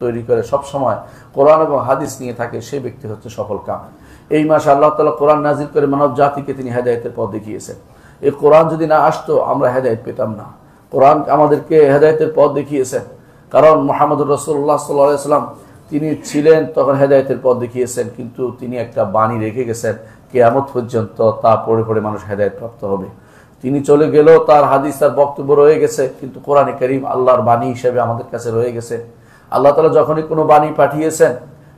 তৈরি করে সব সময় কোরআন এবং হাদিস নিয়ে থাকে, সেই ব্যক্তি হচ্ছে সফল কাম। এই মাসে আল্লাহ তাআলা কোরআন নাজিল করে মানব জাতিকে তিনি হেদায়েতের পথ দেখিয়েছেন। এই কোরআন যদি না আসতো আমরা হেদায়েত পেতাম না। কোরআন আমাদেরকে হেদায়েতের পথ দেখিয়েছেন, কারণ মুহাম্মদুর রাসূলুল্লাহ সাল্লাল্লাহু আলাইহি ওয়াসাল্লাম তিনি ছিলেন তখন হেদায়েতের পথ দেখিয়েছেন, কিন্তু তিনি একটা বাণী রেখে গেছেন কিয়ামত পর্যন্ত তা পড়ে পড়ে মানুষ হেদায়েত প্রাপ্ত হবে। তিনি চলে গেলেও তার হাদিস তার বক্তব্য রয়ে গেছে, কিন্তু কোরআনে কারীম আল্লাহর বাণী হিসেবে আমাদের কাছে রয়ে গেছে। আল্লাহ তাআলা যখনই কোনো বাণী পাঠিয়েছেন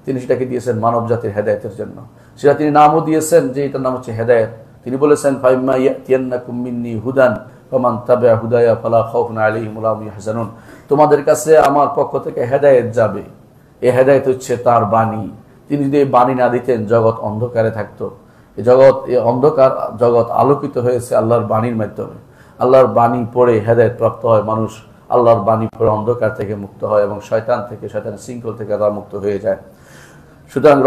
তিনি সেটাকে দিয়েছেন মানব জাতির হেদায়েতের জন্য। সেটা তিনি নামও দিয়েছেন যে এটার নাম হচ্ছে হেদায়েত। তিনি বলেছেন ফাইম্মা ইয়াতিয়ান্নাকুম মিন্নি হুদান ফামান তাবিআ হুদায়া ফালা খাউফুন আলাইহিম ওয়া লাহুম ইয়াহজানুন। তোমাদের কাছে আমার পক্ষ থেকে হেদায়েত যাবে, এই হেদায়েত হচ্ছে তার বাণী। তিনি যদি এই বাণী না দিতেন জগৎ অন্ধকারে থাকতো। এই অন্ধকার জগৎ আলোকিত হয়েছে আল্লাহর বাণীর মাধ্যমে। আল্লাহর বাণী পড়ে হেদায়েত প্রাপ্ত হয় মানুষ, আল্লাহর বাণী পড়ে অন্ধকার থেকে মুক্ত হয় এবং শয়তানের শৃঙ্খল থেকে তারা মুক্ত হয়ে যায়। সুতরাং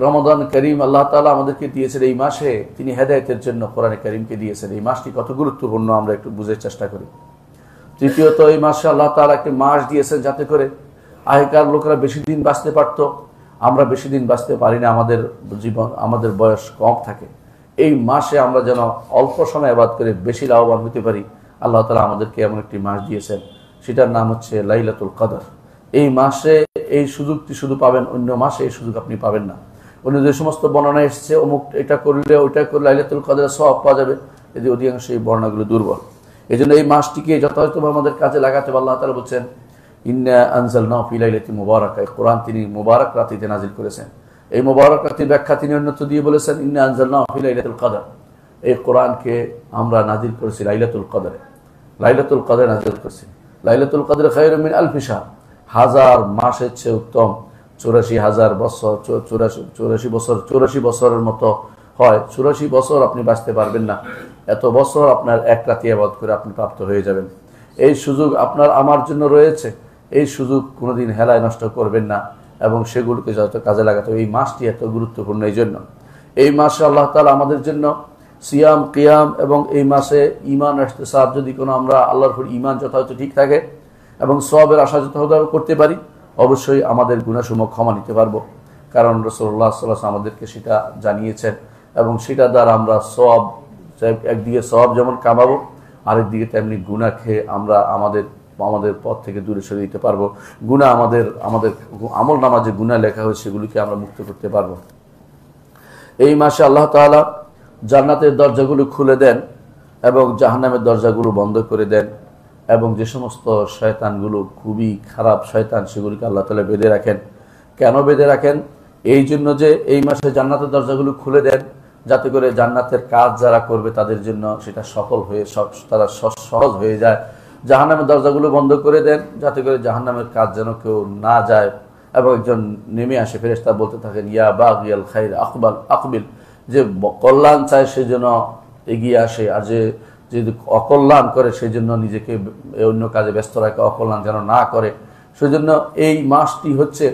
রমজান করিম আল্লাহ তাআলা আমাদেরকে দিয়েছেন এই মাসে, তিনি হেদায়েতের জন্য কোরআনে কারীমকে দিয়েছেন। এই মাসটি কত গুরুত্বপূর্ণ আমরা একটু বুঝার চেষ্টা করি। তৃতীয়ত, এই মাসে আল্লাহ তাআলা একটি মাস দিয়েছেন যাতে করে আগেকার লোকেরা বেশি দিন বাঁচতে পারত, আমরা বেশি দিন বাঁচতে পারি না, আমাদের বয়স কম থাকে। এই মাসে আমরা যেন অল্প সময় ইবাদত করে বেশি লাভবান হতে পারি, আল্লাহ তাআলা আমাদেরকে এমন একটি মাস দিয়েছেন, সেটার নাম হচ্ছে লাইলাতুল কদর। এই মাসে এই সুযোগটি শুধু পাবেন, অন্য মাসে এই সুযোগ আপনি পাবেন না। অন্য যে সমস্ত বর্ণনা এসেছে অমুক এটা করলে ওইটা করলে লাইলাতুল কদরের সওয়াব পাওয়া যাবে, এদের অধিকাংশ এই বর্ণনাগুলো দুর্বল। এই জন্য এই মাসটিকে যথাযথভাবে আমাদের কাজে লাগাতে হবে। আল্লাহ তাআলা বলছেন ইন্না আনজালনাহু ফি লাইলাতিন মুবারাকা, কোরআন তিনি মুবারক রাতিতে নাজিল করেছেন। এই মুবারক রাতের ব্যাখ্যা তিনি অন্যত্র দিয়ে বলেছেন ইন্না আনজালনাহু ফি লাইলাতুল কদর, এই কোরআনকে আমরা নাজিল করেছি লাইলাতুল কদরে। লাইলাতুল কদরে নাজিল করেছি। লাইলাতুল কদর খায়রুম মিন আলফি শাহর, হাজার মাসের চেয়ে উত্তম। ৮৪,০০০ বছর ৮৪ বছরের মতো হয়। ৮৪ বছর আপনি বাঁচতে পারবেন না, এত বছর আপনার এক রাতে ইবাদত করে আপনি প্রাপ্ত হয়ে যাবেন। এই সুযোগ আপনার আমার জন্য রয়েছে, এই সুযোগ কোনোদিন হেলায় নষ্ট করবেন না এবং সেগুলোকে যত কাজে লাগাতে হবে। এই মাসটি এত গুরুত্বপূর্ণ এই জন্য। এই মাসে আল্লাহ তাআলা আমাদের জন্য সিয়াম, কিয়াম এবং এই মাসে ঈমান ইহতিসাব, যদি কোনো আমরা আল্লাহর উপর ঈমান যথাযথ ঠিক থাকে এবং সওয়াবের আশা যথাযথভাবে করতে পারি, অবশ্যই আমাদের গুনাহসমূহ ক্ষমা নিতে পারবো। কারণ রাসূলুল্লাহ সাল্লাল্লাহু আলাইহি ওয়াসাল্লাম আমাদেরকে সেটা জানিয়েছেন এবং সেটা দ্বারা আমরা সওয়াব, একদিকে সওয়াব যেমন কামাবো, আরেকদিকে তেমনি গুনাহ খেয়ে আমরা আমাদের পথ থেকে দূরে সরে দিতে পারবো। গুনাহ আমাদের আমল নামা যে গুনাহ লেখা হয়েছে সেগুলিকে আমরা মুক্ত করতে পারবো। এই মাসে আল্লাহ তাআলা জান্নাতের দরজাগুলো খুলে দেন এবং জাহান্নামের দরজাগুলো বন্ধ করে দেন এবং যে সমস্ত শয়তানগুলো খুবই খারাপ শয়তান সেগুলিকে আল্লাহ তাআলা বেঁধে রাখেন। কেন বেঁধে রাখেন? এই জন্য যে এই মাসে জান্নাতের দরজাগুলো খুলে দেন যাতে করে জান্নাতের কাজ যারা করবে তাদের জন্য সেটা তারা সহজ হয়ে যায়। জাহান্নামের দরজাগুলো বন্ধ করে দেন যাতে করে জাহান্নামের কাজ যেন কেউ না যায় এবং একজন নেমে আসে, ফেরেশতা বলতে থাকেন ইয়া বাগিয়াল খাইর আকবিল, যে কল্যাণ চায় সেই জন্য এগিয়ে আসে, আর যে অকল্যাণ করে সেই জন্য নিজেকে অন্য কাজে ব্যস্ত রাখে, অকল্যাণ যেন না করে। সেজন্য এই মাসটি হচ্ছে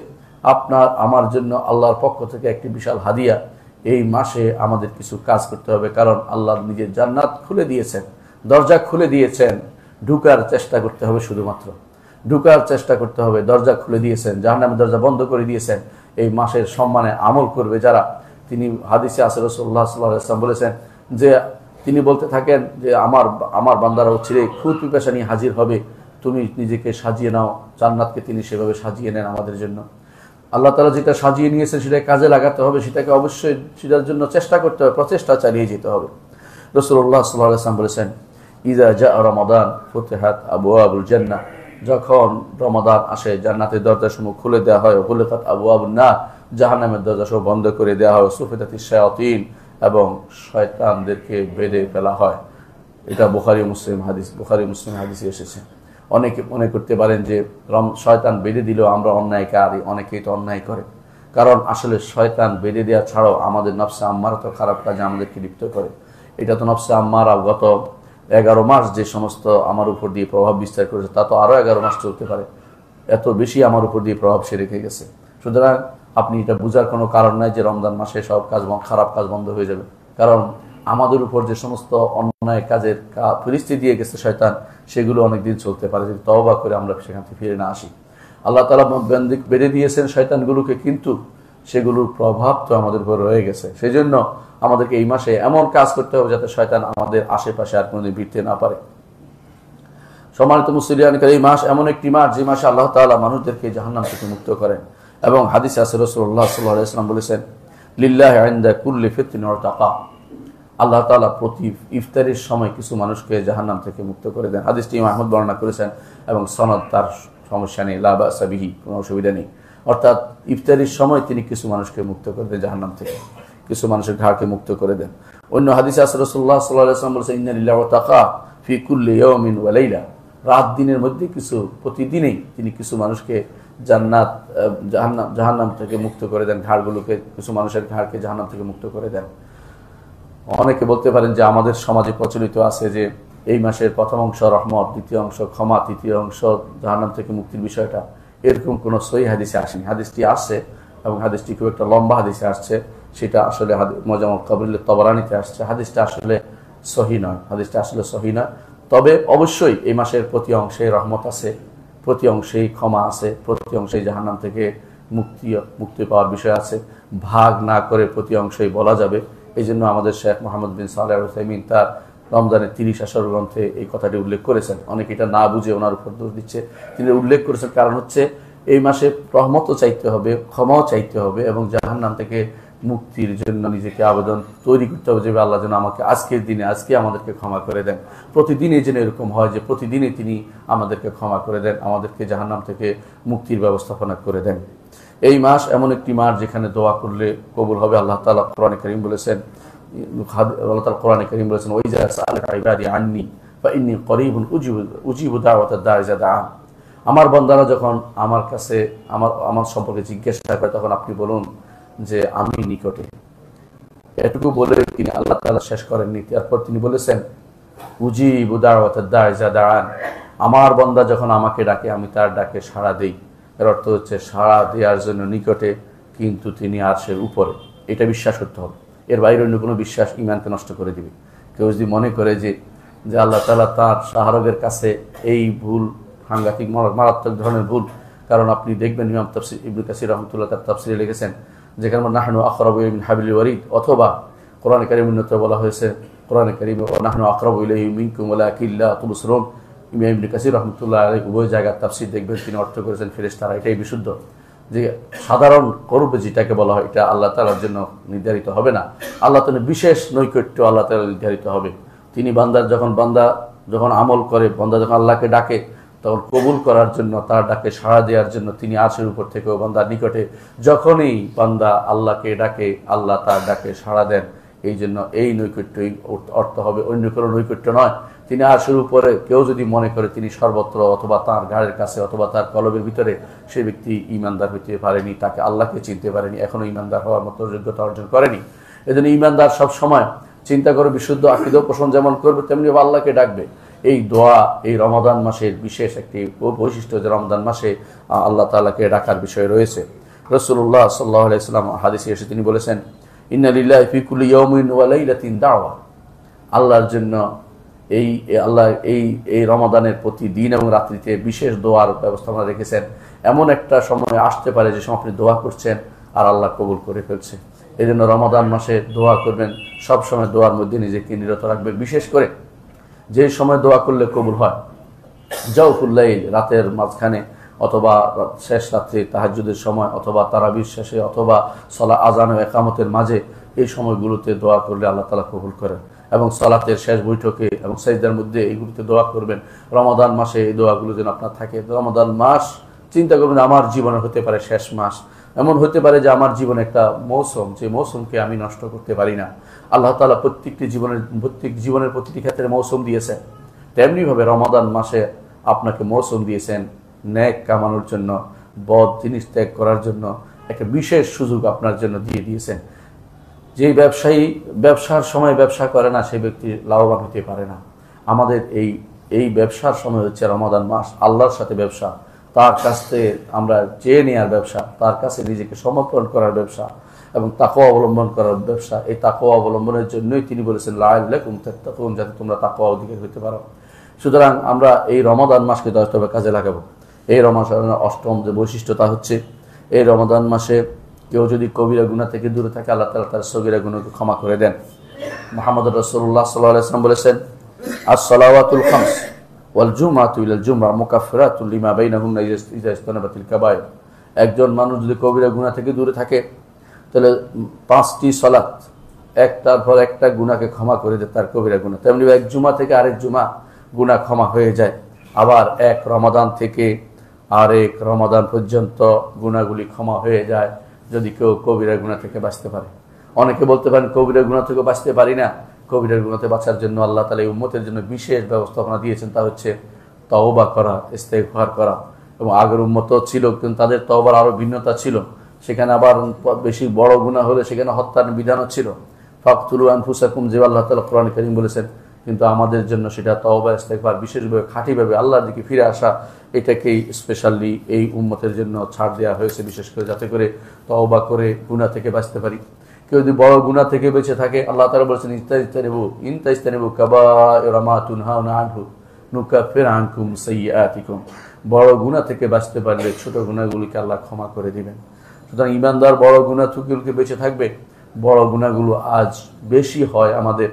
আপনার আমার জন্য আল্লাহর পক্ষ থেকে একটি বিশাল হাদিয়া। এই মাসে আমাদের কিছু কাজ করতে হবে, কারণ আল্লাহ নিজের জান্নাত খুলে দিয়েছেন, দরজা খুলে দিয়েছেন, ঢুকার চেষ্টা করতে হবে, শুধুমাত্র ঢুকার চেষ্টা করতে হবে। দরজা খুলে দিয়েছেন, জাহান্নামের দরজা বন্ধ করে দিয়েছেন। এই মাসের সম্মানে আমল করবে যারা, তিনি হাদিসে আছে রাসূলুল্লাহ সাল্লাল্লাহু আলাইহি ওয়াসাল্লাম বলেছেন যে তিনি বলতে থাকেন যে আমার বান্দারা হচ্ছে খুদ পিপাসা নিয়ে হাজির হবে, তুমি নিজেকে সাজিয়ে নাও। জান্নাতকে তিনি সেভাবে সাজিয়ে নেন আমাদের জন্য। আল্লাহ তাআলা যেটা সাজিয়ে নিয়েছেন সেটাকে কাজে লাগাতে হবে, সেটাকে অবশ্যই সেটার জন্য চেষ্টা করতে হবে, প্রচেষ্টা চালিয়ে যেতে হবে। রাসূলুল্লাহ সাল্লাল্লাহু আলাইহি ওয়াসাল্লাম বলেছেন ইযা জাআ রমাদান ফুতিহাত আবওয়াবুল জান্নাহ, যখন রমাদান আসে জান্নাতের দরজাসমূহ খুলে দেওয়া হয়, গুলিকাত আবওয়াবুন নার, জাহান্নামের দরজাসমূহ বন্ধ করে দেওয়া হয়, সুফিদাতিশ শায়াতিন, এবং শয়তানদেরকে বেঁধে ফেলা হয়। এটা বুখারী মুসলিম হাদিসে এসেছে। অনেকে মনে করতে পারেন যে শয়তান বেঁধে দিলেও আমরা অন্যায়কারী, অনেকেই তো অন্যায় করে। কারণ আসলে শয়তান বেঁধে দেওয়া ছাড়াও আমাদের নফসে আম্মারা তো খারাপ কাজে আমাদেরকে লিপ্ত করে। এটা তো নফসে আম্মারা গত 11 মাস যে সমস্ত আমার উপর দিয়ে প্রভাব বিস্তার করেছে তা তো আরও 11 মাস চলতে পারে, এত বেশি আমার উপর দিয়ে প্রভাব সে রেখে গেছে। সুতরাং আপনি এটা বোঝার কোনো কারণ নাই যে রমজান মাসে সব খারাপ কাজ বন্ধ হয়ে যাবে, কারণ আমাদের উপর যে সমস্ত অন্যায় কাজের পরিস্থিতি দিয়ে গেছে শয়তান, সেগুলো অনেকদিন চলতে পারে যদি তওবা করে আমরা সেখান থেকে ফিরে না আসি। আল্লাহ তাআলা বেঁধে দিয়েছেন শয়তানগুলোকে, কিন্তু সেগুলোর প্রভাব তো আমাদের উপর রয়ে গেছে। সেই জন্য আমাদেরকে এই মাসে এমন কাজ করতে হবে যাতে শয়তান আমাদের আশেপাশে আর কোনোদিন ভিড়তে না পারে। সম্মানিত মুসলিয়ান, এই মাস এমন একটি মাস যে মাসে আল্লাহ তাআলা মানুষদেরকে জাহান্নাম থেকে মুক্ত করেন। এবং হাদিসে আছে রাসূলুল্লাহ সাল্লাল্লাহু আলাইহি ওয়াসাল্লাম বলেছেন, লিল্লাহি ইনদা কুল্লি ফিতরিন উতাকা, আল্লাহ তাআলা প্রতি ইফতারের সময় কিছু মানুষকে জাহান্নাম থেকে মুক্ত করে দেন। হাদিসটি ইমাম আহমদ বর্ণনা করেছেন এবং সনদ তার সমস্যা নেই, লা বাসা বিহি, কোনো অসুবিধা নেই। অর্থাৎ ইফতারের সময় তিনি কিছু মানুষকে মুক্ত করে দেন জাহান্নাম থেকে, কিছু মানুষের ঘাড়কে মুক্ত করে দেন। অন্য হাদিসে আছে রাসূলুল্লাহ সাল্লাল্লাহু আলাইহি ওয়াসাল্লাম বলেছেন, ইন্না লিল্লাহি উতাকা ফি কুল্লি ইয়াউমিন ওয়া লাইলা, রাত দিনের মধ্যে কিছু, প্রতিদিনই তিনি কিছু মানুষকে জাহান্নাম থেকে মুক্ত করে দেন, ঘাড়গুলোকে, কিছু মানুষের ঘাড়কে জাহান্নাম থেকে মুক্ত করে দেন। অনেকে বলতে পারেন যে আমাদের সমাজে প্রচলিত আছে যে এই মাসের প্রথম অংশ রহমত, দ্বিতীয় অংশ ক্ষমা, তৃতীয় অংশ জাহান্নাম থেকে মুক্তির বিষয়টা, এরকম কোনো সহিহ হাদিসে আসেনি। হাদিসটি আসছে এবং হাদিসটি খুব একটা লম্বা হাদিসে আসছে, সেটা আসলে মুজাম্মাল কাবির তাবরানীতে আসছে। হাদিসটা আসলে সহিহ নয়, হাদিসটা আসলে সহিহ নয়। তবে অবশ্যই এই মাসের প্রতি অংশে রহমত আছে, প্রতি অংশেই ক্ষমা আছে, প্রতি অংশেই জাহান্নাম থেকে মুক্তি পাওয়ার বিষয় আছে। ভাগ না করে প্রতি অংশই বলা যাবে। এই জন্য আমাদের শেখ মোহাম্মদ বিন সালেহ আল উসাইমিন তার রমজানের 30 আসর গ্রন্থে এই কথাটি উল্লেখ করেছেন। অনেকে এটা না বুঝে ওনার উপর দোষ দিচ্ছে, তিনি উল্লেখ করেছেন। কারণ হচ্ছে এই মাসে রহমতও চাইতে হবে, ক্ষমাও চাইতে হবে এবং জাহান্নাম থেকে মুক্তির জন্য নিজেকে আবেদন তৈরি করতে হবে যে আল্লাহ যেন আমাকে আজকের দিনে, আজকে আমাদেরকে ক্ষমা করে দেন। প্রতিদিনই যেন এরকম হয় যে প্রতিদিনই তিনি আমাদেরকে ক্ষমা করে দেন, আমাদেরকে জাহান্নাম থেকে মুক্তির ব্যবস্থাপনা করে দেন। এই মাস এমন একটি মাস যেখানে দোয়া করলে কবুল হবে। আল্লাহ তাআলা কোরআনে কারীম বলেছেন, আল্লাহ তাআলা কোরআনে কারীম বলেছেন, ওয়াইজা সাআলাকা ইবাদি আন্নী ফাইন্নী করিবুন উজিবু দাওয়াতাদ দাঈ ইযা দাআন, আমার বান্দারা যখন আমার কাছে আমার সম্পর্কে জিজ্ঞাসা করে তখন আপনি বলুন যে আমি নিকটে। এটুকু বলে তিনি আল্লাহ তাআলা শেষ করেননি, তারপর তিনি বলেছেন উজিবু দাওয়াতাদ দাঈ ইযা দাআন, আমার বান্দা যখন আমাকে ডাকে আমি তার ডাকে সাড়া দেই। এর অর্থ হচ্ছে সাড়া দেওয়ার জন্য নিকটে, কিন্তু তিনি আরশের উপরে। এটা বিশ্বাস করতে হবে। এর বাইরে অন্য কোনো বিশ্বাস ইমানকে নষ্ট করে দিবে। কেউ যদি মনে করে যে আল্লাহ তাআলা তার শাহরগের কাছে, এই ভুল সাংঘাতিক মারাত্মক ধরনের ভুল। কারণ আপনি দেখবেন ইমাম তাফসীর ইবনে কাসির রাহমাতুল্লাহ তার তাফসীরে লিখেছেন যেখানে নাহনু আকরাবু মিন হাবিলিল ওয়ারিদ, অথবা কোরআনে কারীমের মধ্যে বলা হয়েছে, কোরআনে কারীমে নাহনু আকরাবু ইলাইহি মিনকুম ওয়ালাকিন লা তুবসিরুন। ইমাম ইবনে কাসির রাহমাতুল্লাহ আলাইহি উভয় জায়গার তাফসীর দেখবেন তিনি অর্থ করেছেন ফেরেশতারা। এটাই বিশুদ্ধ, যে সাধারণ করবে যেটাকে বলা হয় এটা আল্লাহ তাআলার জন্য নির্ধারিত হবে না। আল্লাহ তাআলা বিশেষ নৈকট্য আল্লাহ তাআলা নির্ধারিত হবে। তিনি বান্দা যখন আমল করে, বান্দা যখন আল্লাহকে ডাকে তখন কবুল করার জন্য, তার ডাকে সাড়া দেওয়ার জন্য তিনি আরশের উপর থেকেও বান্দার নিকটে। যখনই বান্দা আল্লাহকে ডাকে আল্লাহ তার ডাকে সাড়া দেন। এই জন্য এই নৈকট্যই অর্থ হবে, অন্য কোনো নৈকট্য নয়। তিনি আরশের উপরে, কেউ যদি মনে করে তিনি সর্বত্র অথবা তার ঘাড়ের কাছে অথবা তার কলবের ভিতরে, সে ব্যক্তি ঈমানদার হইতে পারেনি, তাকে আল্লাহকে চিনতে পারেনি, এখনো ঈমানদার হওয়ার মতো যোগ্যতা অর্জন করেনি। এজন্য ঈমানদার সব সময় চিন্তা করে বিশুদ্ধ আকীদা পোষণ যেমন করবে তেমনি আল্লাহকে ডাকবে। এই দোয়া এই রমাদান মাসের বিশেষ একটি বৈশিষ্ট্য, যে রমাদান মাসে আল্লাহ তাআলাকে ডাকার বিষয় রয়েছে। রাসূলুল্লাহ সাল্লাল্লাহু আলাইহি ওয়াসাল্লাম হাদিসে এসে তিনি বলেছেন, ইন্না লিল্লাহি ফি কুল্লি ইয়াউমিন ওয়া লাইলাতিন দাওয়া, আল্লাহর জন্য এই রমাদানের প্রতি দিন এবং রাত্রিতে বিশেষ দোয়ার ব্যবস্থাপনা রেখেছেন। এমন একটা সময় আসতে পারে যে সময় আপনি দোয়া করছেন আর আল্লাহ কবুল করে ফেলছে। এই জন্য রমাদান মাসে দোয়া করবেন, সব সময় দোয়ার মধ্যে নিজেকে নিরত রাখবেন। বিশেষ করে যে সময় দোয়া করলে কবুল হয়, জাওফুল লাইল, রাতের মাঝখানে অথবা শেষ রাত্রে তাহাজ্জুদের সময় অথবা তারাবির শেষে অথবা আযান ও ইকামতের মাঝে, এই সময়গুলোতে দোয়া করলে আল্লাহ তাআলা কবুল করেন। এবং সালাতের শেষ বৈঠকে এবং সাজদার মধ্যে এইগুলোতে দোয়া করবেন। রমাদান মাসে এই দোয়াগুলো যেন আপনার থাকে। রমাদান মাস চিন্তা করবেন আমার জীবনে হতে পারে শেষ মাস, এমন হতে পারে যে আমার জীবনে একটা মৌসুম, যে মৌসুমকে আমি নষ্ট করতে পারি না। আল্লাহ তাআলা প্রত্যেক জীবনের প্রতিটি ক্ষেত্রে মৌসুম দিয়েছেন, তেমনিভাবে রমাদান মাসে আপনাকে মৌসুম দিয়েছেন নেক কামানোর জন্য, বদ জিনিস ত্যাগ করার জন্য একটা বিশেষ সুযোগ আপনার জন্য দিয়ে দিয়েছেন। যে ব্যবসায়ী ব্যবসার সময় ব্যবসা করে না, সেই ব্যক্তি লাভবান হতে পারে না। আমাদের এই ব্যবসার সময় হচ্ছে রমাদান মাস, আল্লাহর সাথে ব্যবসা, তার কাছ থেকে আমরা চেয়ে নেওয়ার ব্যবসা, তার কাছে নিজেকে সমর্পণ করার ব্যবসা এবং তাকওয়া অবলম্বন করার ব্যবসা। এই তাকওয়া অবলম্বনের জন্যই তিনি বলেছেন লাআল্লাকুম তাত্তাকুন, যাতে তোমরা তাকওয়া অধিকার হতে পারো। সুতরাং আমরা এই রমাদান মাসকে দশভাবে কাজে লাগাবো। এই রমাদানের অষ্টম যে বৈশিষ্ট্য তা হচ্ছে এই রমাদান মাসে কেউ যদি কবিরা গুনাহ থেকে দূরে থাকে আল্লাহ তাআলা তার সগীরা গুনাহকে ক্ষমা করে দেন। মুহাম্মদ রাসূলুল্লাহ সাল্লাল্লাহু আলাইহি ওয়াসাল্লাম বলেছেন, আস-সালাওয়াতুল খামস ওয়াল জুমআতু ইলাল জুমআ মুকাফফিরাতুল লিমা বাইনাহুন্না ইযা ইজতানাবাতিল কাবায়ের। একজন মানুষ যদি কবিরা গুনাহ থেকে দূরে থাকে তাহলে 5টি সালাত একটার পর একটা গুনাহকে ক্ষমা করে দেয় তার কবিরা গুনাহ। তেমনি এক জুমা থেকে আরেক জুমা গুনাহ ক্ষমা হয়ে যায়। আবার এক রমাদান থেকে আরেক রমাদান পর্যন্ত গুনাহগুলি ক্ষমা হয়ে যায় যদি কেউ কবিরা গুনাহ থেকে বাঁচতে পারে। অনেকে বলতে পারেন কবিরা গুনাহ থেকে বাঁচতে পারি না। কবিরা গুনাহ থেকে বাঁচার জন্য আল্লাহ তাআলা এই উম্মতের জন্য বিশেষ ব্যবস্থাপনা দিয়েছেন, তা হচ্ছে তওবা করা, ইস্তেগফার করা। এবং আগের উম্মত ছিল কিন্তু তাদের তওবার আরো ভিন্নতা ছিল। সেখানে আবার বেশি বড় গুনাহ হলে সেখানে হত্যার বিধানও ছিল, ফাকতুলু আনফুসাকুম, যে আল্লাহ তাআলা কোরআন কারীম বলেছেন। কিন্তু আমাদের জন্য সেটা তওবা ইস্তেগফার, বিশেষভাবে খাঁটিভাবে আল্লাহর দিকে ফিরে আসা, এটাকেই স্পেশালি এই উম্মতের জন্য ছাড় দেওয়া হয়েছে, বিশেষ করে যাতে করে তওবা করে গুনাহ থেকে বাঁচতে পারি। কেউ যদি বড় গুনাহ থেকে বেঁচে থাকে আল্লাহ তাআলা বলেছেন, ইনতাজতানিবু কাবায়িরা মা তুনহাউনা আনহু নুকাফির আনকুম সাইয়্যাতিকুম। বড় গুনাহ থেকে বাঁচতে পারলে ছোট গুনাহগুলোকে আল্লাহ ক্ষমা করে দিবেন। সুতরাং ইমানদার বড় গুনাহ থেকে বেঁচে থাকবে। বড় গুনাহগুলো আজ বেশি হয় আমাদের,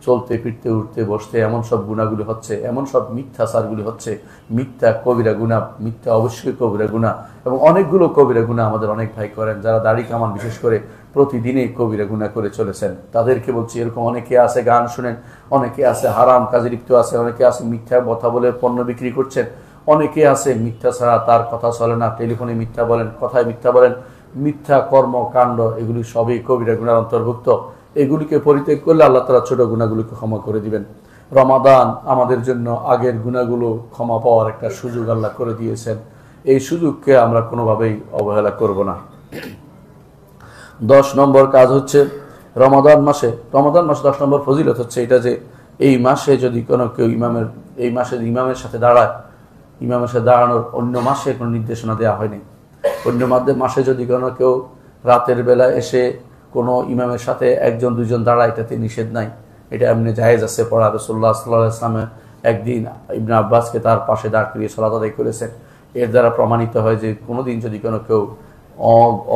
চলতে ফিরতে উঠতে বসতে এমন সব গুনাহগুলি হচ্ছে, এমন সব মিথ্যাচারগুলি হচ্ছে, মিথ্যা কবিরা গুনাহ, মিথ্যা অবশ্যই কবিরা গুনাহ। এবং অনেকগুলো কবিরা গুনাহ আমাদের অনেক ভাই করেন, যারা দাড়ি কামান বিশেষ করে প্রতিদিনই কবিরা গুনাহ করে চলেছেন। তাদেরকে বলছি, এরকম অনেকে আছে গান শুনেন, অনেকে আছে হারাম কাজে লিপ্ত আছে, অনেকে আছে মিথ্যা কথা বলে পণ্য বিক্রি করছেন, অনেকে আছে মিথ্যা ছাড়া তার কথা চলে না, টেলিফোনে মিথ্যা বলেন, কথায় মিথ্যা বলেন, মিথ্যা কর্মকাণ্ড, এগুলি সবই কবিরা গুনার অন্তর্ভুক্ত। এগুলিকে পরিত্যাগ করলে আল্লাহ তাআলা ছোট গুনাহগুলোকে ক্ষমা করে দিবেন। রমাদান আমাদের জন্য আগের গুনাহগুলো ক্ষমা পাওয়ার একটা সুযোগ আল্লাহ করে দিয়েছেন। এই সুযোগকে আমরা কোনোভাবেই অবহেলা করব না। 10 নম্বর কাজ হচ্ছে রমাদান মাসে 10 নম্বর ফজিলত হচ্ছে এটা যে এই মাসে যদি কোনো কেউ এই মাসে ইমামের সাথে দাঁড়ায়, ইমামের সাথে দাঁড়ানোর অন্য মাসে কোনো নির্দেশনা দেওয়া হয়নি। অন্য মাসে যদি কোনো কেউ রাতের বেলা এসে কোনো ইমামের সাথে একজন দুজন দাঁড়ায়, এটাতে নিষেধ নাই, এটা এমনি জায়েজ আছে পড়া। রাসূলুল্লাহ সাল্লাল্লাহু আলাইহি ওয়াসাল্লাম একদিন ইবনে আব্বাসকে তার পাশে দাঁড় করিয়ে সালাত আদায় করেছেন। এর দ্বারা প্রমাণিত হয় যে কোনোদিন যদি কোনো কেউ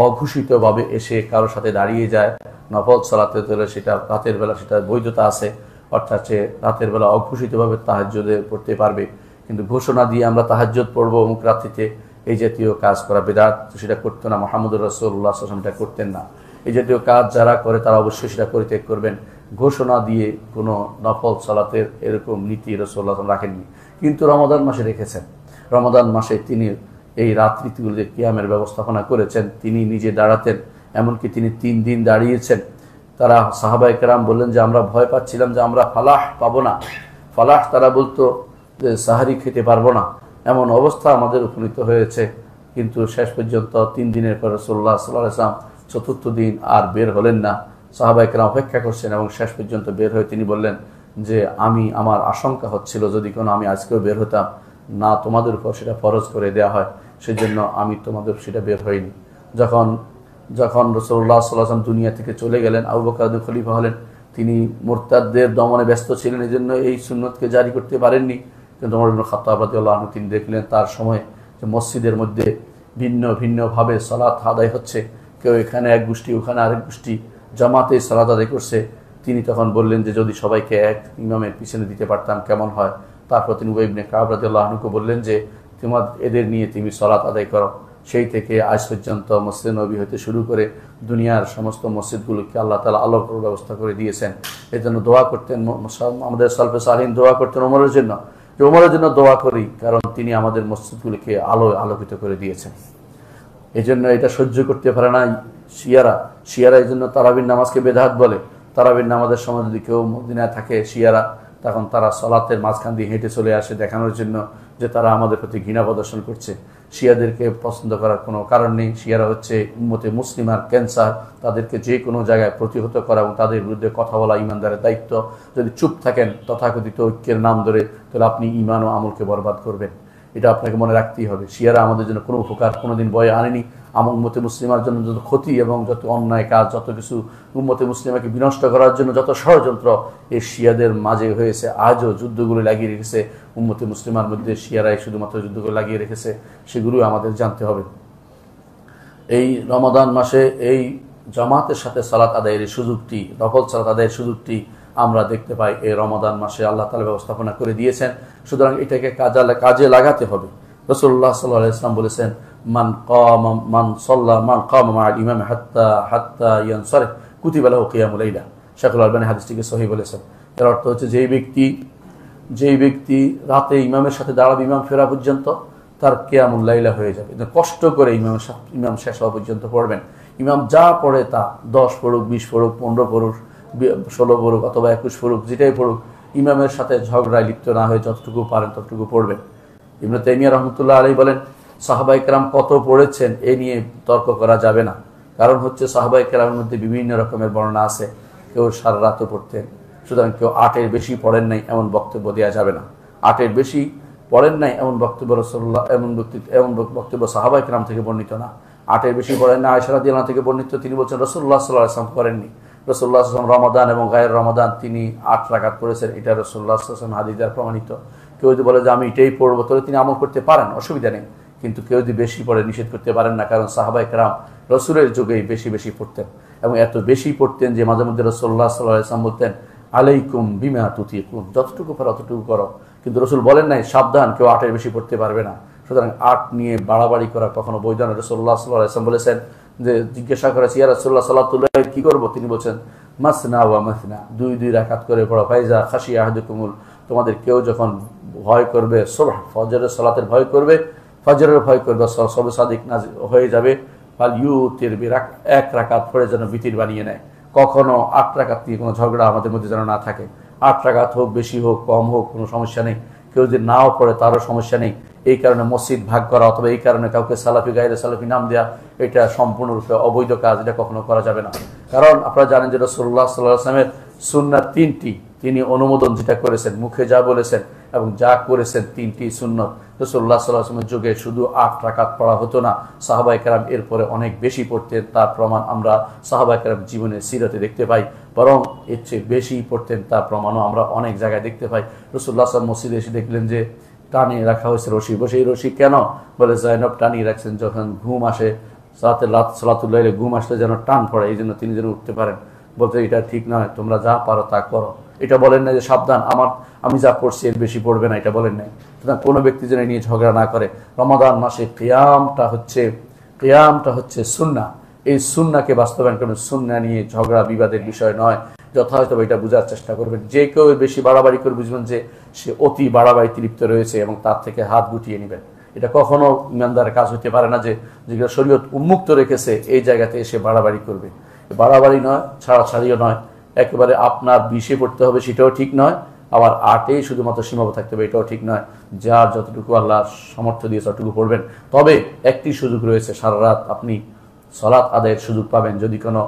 অঘোষিতভাবে এসে কারোর সাথে দাঁড়িয়ে যায় নফল সালাতে, তাহলে সেটা রাতের বেলা সেটা বৈধতা আছে, অর্থাৎ সে রাতের বেলা অঘোষিতভাবে তাহাজ্জুদে পড়তে পারবে। কিন্তু ঘোষণা দিয়ে আমরা তাহাজ্জুদ পড়বো অমুক রাত্রিতে, এই জাতীয় কাজ করা বিদআত, সেটা করতো না। মুহাম্মদুর রাসূলুল্লাহ সাল্লাল্লাহু আলাইহি ওয়াসাল্লাম এটা করতেন না। এই জাতীয় কাজ যারা করে তারা অবশ্যই সেটা পরিত্যাগ করবেন। ঘোষণা দিয়ে কোনো নফল সালাতের এরকম নীতি রাসূলুল্লাহ রাখেননি, কিন্তু রমাদান মাসে রেখেছেন। রমাদান মাসে তিনি এই রাত্রিগুলিতে কিয়ামের ব্যবস্থাপনা করেছেন, তিনি নিজে দাঁড়াতেন, এমনকি তিনি 3 দিন দাঁড়িয়েছেন। তারা সাহাবায়ে কেরাম বললেন যে আমরা ভয় পাচ্ছিলাম যে আমরা ফালাহ পাবো না, ফালাহ তারা বলতো যে সাহারি খেতে পারবো না, এমন অবস্থা আমাদের উপনীত হয়েছে। কিন্তু শেষ পর্যন্ত 3 দিনের পর রাসূলুল্লাহ সাল্লাল্লাহু আলাইহি ওয়াসাল্লাম 4th দিন আর বের হলেন না। সাহাবায়ে কেরাম অপেক্ষা করছেন এবং শেষ পর্যন্ত বের হয়ে তিনি বললেন যে আমার আশঙ্কা হচ্ছিল যদি কোনো আমি আজকেও বের হতাম না, তোমাদের উপর সেটা ফরজ করে দেওয়া হয়, সেজন্য আমি তোমাদের সেটা বের হইনি। যখন রাসূলুল্লাহ সাল্লাল্লাহু আলাইহি ওয়াসাল্লাম দুনিয়া থেকে চলে গেলেন, আবু বকর খলিফা হলেন, তিনি মুরতাদদের দমনে ব্যস্ত ছিলেন, এজন্য এই সুন্নতকে জারি করতে পারেননি। কিন্তু ওমর ইবনে খাত্তাব রাদিয়াল্লাহু আনহু তিনি দেখলেন তার সময় যে মসজিদের মধ্যে ভিন্ন ভিন্নভাবে সালাত আদায় হচ্ছে, কেউ এখানে এক গোষ্ঠী ওখানে আরেক গোষ্ঠী জামাতে সালাত আদায় করছে। তিনি তখন বললেন যে যদি সবাইকে এক ইমামের পিছনে দিতে পারতাম কেমন হয়। তারপর তিনি উবাই ইবনে কাব রাদিয়াল্লাহু আনহুকে বললেন যে এদের নিয়ে তুমি সালাত আদায় করো। সেই থেকে আজ পর্যন্ত মসজিদ নবী হতে শুরু করে দুনিয়ার সমস্ত মসজিদগুলোকে আল্লাহ তাআলা আলোর ব্যবস্থা করে দিয়েছেন। এর জন্য দোয়া করতেন আমাদের সালফে সালিহিন, দোয়া করতেন ওমরের জন্য, যে ওমরের জন্য দোয়া করি, কারণ তিনি আমাদের মসজিদগুলিকে আলোকিত করে দিয়েছেন। এই জন্য এটা সহ্য করতে পারে না শিয়ারা এই জন্য তারাবির নামাজকে বেদাত বলে। তারাবির নামাজের সময় যদি কেউ মদিনায় থাকে শিয়ারা, তখন তারা সালাতের মাঝখান দিয়ে হেঁটে চলে আসে দেখানোর জন্য যে তারা আমাদের প্রতি ঘৃণা প্রদর্শন করছে। শিয়াদেরকে পছন্দ করার কোনো কারণ নেই। শিয়ারা হচ্ছে উম্মতে মুসলিমার ক্যান্সার, তাদেরকে যে কোনো জায়গায় প্রতিহত করা এবং তাদের বিরুদ্ধে কথা বলা ইমানদারের দায়িত্ব। যদি চুপ থাকেন তথাকথিত ঐক্যের নাম ধরে, তাহলে আপনি ইমান ও আমলকে বরবাদ করবেন। এটা আপনাকে মনে রাখতেই হবে। শিয়ারা আমাদের জন্য কোনো উপকার কোনোদিন বয়ে আনেনি, উম্মতে মুসলিমার জন্য যত ক্ষতি এবং যত অন্যায় কাজ, যত কিছু উম্মতে মুসলিমাকে বিনষ্ট করার জন্য যত ষড়যন্ত্র এই শিয়াদের মাঝে হয়েছে, আজও যুদ্ধগুলো লাগিয়ে রেখেছে উম্মতে মুসলিমার মধ্যে। শিয়ারাই শুধুমাত্র যুদ্ধগুলো লাগিয়ে রেখেছে, সেগুলো আমাদের জানতে হবে। এই রমাদান মাসে এই জামাতের সাথে সালাত আদায়ের সুযোগটি, নফল সালাত আদায়ের সুযোগটি আমরা দেখতে পাই এই রমাদান মাসে আল্লাহ তাআলা ব্যবস্থাপনা করে দিয়েছেন। সুতরাং এটাকে কাজে লাগাতে হবে। রাসূলুল্লাহ সাল্লাল্লাহু আলাইহি ওয়াসাল্লাম বলেছেন, মান কামা মা'আল ইমাম হাত্তা ইয়ানসারিফ কুতিবা লাহু কিয়ামুল লাইলা। শায়খুল আলবানী হাদিসটিকে সহিহ বলেছেন। এর অর্থ হচ্ছে যেই ব্যক্তি রাতে ইমামের সাথে দাঁড়াবে ইমাম ফেরা পর্যন্ত, তার কিয়ামুল লাইলা হয়ে যাবে। কষ্ট করে ইমাম শেষ হওয়া পর্যন্ত পড়বেন। ইমাম যা পড়ে তা 10 পড়ুক, 20 পড়ুক, 15 পড়ুক, 16 পড়ুক অথবা 21 পড়ুক, যেটাই পড়ুক, ইমামের সাথে ঝগড়ায় লিপ্ত না হয়ে যতটুকু পারেন ততটুকু পড়বেন। ইবনে তাইমিয়া রাহমাতুল্লাহ আলাইহি বলেন, সাহাবায়ে কেরাম কত পড়েছেন এ নিয়ে তর্ক করা যাবে না। কারণ হচ্ছে সাহাবায়ে কেরামের মধ্যে বিভিন্ন রকমের বর্ণনা আছে। কেউ সারা রাতও পড়তেন, সুতরাং কেউ 8-এর বেশি পড়েন নাই এমন বক্তব্য দেওয়া যাবে না। 8-এর বেশি পড়েন নাই এমন বক্তব্য রাসূলুল্লাহ এমন বক্তব্য সাহাবায়ে কেরাম থেকে বর্ণিত না। 8-এর বেশি পড়েন না আয়েশা রাদিয়াল্লাহু আনহা থেকে বর্ণিত, তিনি বলছেন রাসূলুল্লাহ সাল্লাল্লাহু আলাইহি ওয়াসাল্লাম করেননি। রাসূলুল্লাহ সাল্লাল্লাহু আলাইহি ওয়াসাল্লাম রমাদান এবং গায়ের রমাদান তিনি 8 রাকাত পড়েছেন, এটা রাসূলুল্লাহ সাল্লাল্লাহু আলাইহি ওয়াসাল্লাম হাদিস দ্বারা প্রমাণিত। কেউ যদি বলে যে আমি এটাই পড়বো, তাহলে তিনি আমল করতে পারেন, অসুবিধা নেই। কিন্তু কেউ যদি বেশি পড়ে নিষেধ করতে পারেন না, কারণ সাহাবায়ে কেরাম রাসূলের যুগেই বেশি বেশি পড়তেন এবং এত বেশি পড়তেন যে মাঝে মধ্যে রাসূলুল্লাহ সাল্লাল্লাহু আলাইহি ওয়াসাল্লাম বলতেন, আলাইকুম বিমা তুতিকুন, যতটুকু পারো ততটুকু করো। কিন্তু রাসূল বলেন নাই সাবধান, কেউ 8-এর বেশি পড়তে পারবে না। সুতরাং 8 নিয়ে বাড়াবাড়ি করা কখনো বৈধ না। রাসূলুল্লাহ সাল্লাল্লাহু আলাইহি ওয়াসাল্লাম বলেছেন যে, জিজ্ঞাসা করেছে ইয়া রাসূলুল্লাহ সালাতুল লাইল কি করব? তিনি বলেছেন মাসনা ওয়া মাসনা, 2 রাকাত করে পড়ো। ফাইজা খাশিয়া আহাদুকুমুল, তোমাদের কেউ যখন ভয় করবে, সুবহ ফজরের সালাতের ভয় করবে, ফজরের ভয় করবে, সবে সাদিক নাজিল হয়ে যাবে, ফাল ইউতির এক রাকাত পড়ে যেন বিতির বানিয়ে নেয়। কখনো 8 রাকাত নিয়ে কোনো ঝগড়া আমাদের মধ্যে যেন না থাকে। 8 রাকাত হোক, বেশি হোক, কম হোক, কোনো সমস্যা নেই। কেউ যদি নাও পড়ে তারও সমস্যা নেই। এই কারণে মসজিদ ভাগ করা অথবা এই কারণে কাউকে সালাফি গায়রে সালাফি নাম দেওয়া, এটা সম্পূর্ণরূপে অবৈধ কাজ, এটা কখনো করা যাবে না। কারণ আপনারা জানেন যে রাসূলুল্লাহ সাল্লাল্লাহু আলাইহি ওয়াসাল্লামের সুন্নাত 3টি, তিনি অনুমোদন যেটা করেছেন, মুখে যা বলেছেন এবং যা করেছেন 3টি সুন্নত। রাসূলুল্লাহ সাল্লাল্লাহু আলাইহি ওয়াসাল্লামের যুগে শুধু 8 রাকাত পড়া হতো না, সাহাবায়ে কেরাম এরপরে অনেক বেশি পড়তেন। তার প্রমাণ আমরা সাহাবায়ে কেরাম জীবনের সিরাতে দেখতে পাই, বরং এর চেয়ে বেশি পড়তেন তার প্রমাণও আমরা অনেক জায়গায় দেখতে পাই। রাসূলুল্লাহ সাল্লাল্লাহু আলাইহি ওয়াসাল্লাম মসজিদে এসে দেখলেন যে টানিয়ে রাখা হয়েছে রশি, বসে এই রশি কেন? বলে যায়নব টানিয়ে রাখছেন, যখন ঘুম আসে সালাতুল লাইলে ঘুম আসলে যেন টান পড়ে, এই জন্য তিনি যেন উঠতে পারেন। বলতে এটা ঠিক নয়, তোমরা যা পারো তা করো। এটা বলেন না যে সাবধান, আমি যা পড়ছি এর বেশি পড়বে না, এটা বলেন নাই। সুতরাং কোনো ব্যক্তি যেন নিয়ে ঝগড়া না করে। রমাদান মাসে কিয়ামটা হচ্ছে সুন্নাহ। এই সুন্নাহকে বাস্তবায়ন করবেন, সুন্নাহ নিয়ে ঝগড়া বিবাদের বিষয় নয়। যথাযথভাবে এটা বোঝার চেষ্টা করবেন। যে কেউ বেশি বাড়াবাড়ি করে বুঝবেন যে সে অতি বাড়াবাড়িতে লিপ্ত রয়েছে এবং তার থেকে হাত গুটিয়ে নেবেন। এটা কখনো ইমানদারের কাজ হতে পারে না যে যেগুলো শরীয়ত উন্মুক্ত রেখেছে এই জায়গাতে এসে বাড়াবাড়ি করবে। বাড়াবাড়ি নয়, ছাড়াছাড়িও নয়, একেবারে আপনার 20-এ পড়তে হবে সেটাও ঠিক নয়, আবার 8-এই শুধুমাত্র সীমাবদ্ধ থাকতে হবে এটাও ঠিক নয়। যার যতটুকু আল্লাহ সামর্থ্য দিয়ে ততটুকু পড়বেন। তবে একটি সুযোগ রয়েছে, সারা রাত আপনি সালাত আদায়ের সুযোগ পাবেন যদি কোনো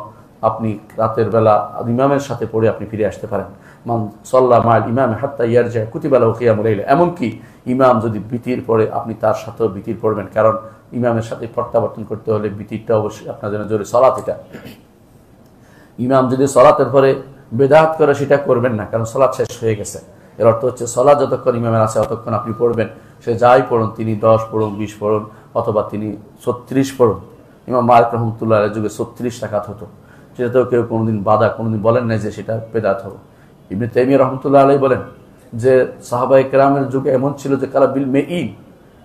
আপনি রাতের বেলা ইমামের সাথে পড়ে আপনি ফিরে আসতে পারেন। মান সাল্লা মা'আল ইমাম হাত্তা ইয়ারজা কুতিবা লাহু কিয়ামুল লাইল। এমনকি ইমাম যদি বিতির পড়ে আপনি তার সাথেও বিতির পড়বেন, কারণ ইমামের সাথে প্রত্যাবর্তন করতে হলে বিতিরটা অবশ্যই আপনার জন্য জরুরি। সালাত এটা ইমাম যদি সালাতের পরে বেদাত করে সেটা করবেন না, কারণ সালাত শেষ হয়ে গেছে। এর অর্থ হচ্ছে সালাত যতক্ষণ ইমামের আছে ততক্ষণ আপনি পড়বেন। সে যাই পড়ুন, তিনি 10 পড়ুন, 20 পড়ুন অথবা তিনি 36 পড়ুন। ইমাম মালিক রাহমাতুল্লাহ আলাইহির যুগে 36 রাকাত হতো, সেটাতেও কেউ কোনোদিন কোনোদিন বলেন নাই যে সেটা বেদাত হবে। ইবনে তাইমিয়া রাহমাতুল্লাহ আলাইহি বলেন যে সাহাবায়ে কেরামের যুগে এমন ছিল যে কালা বিল মেইন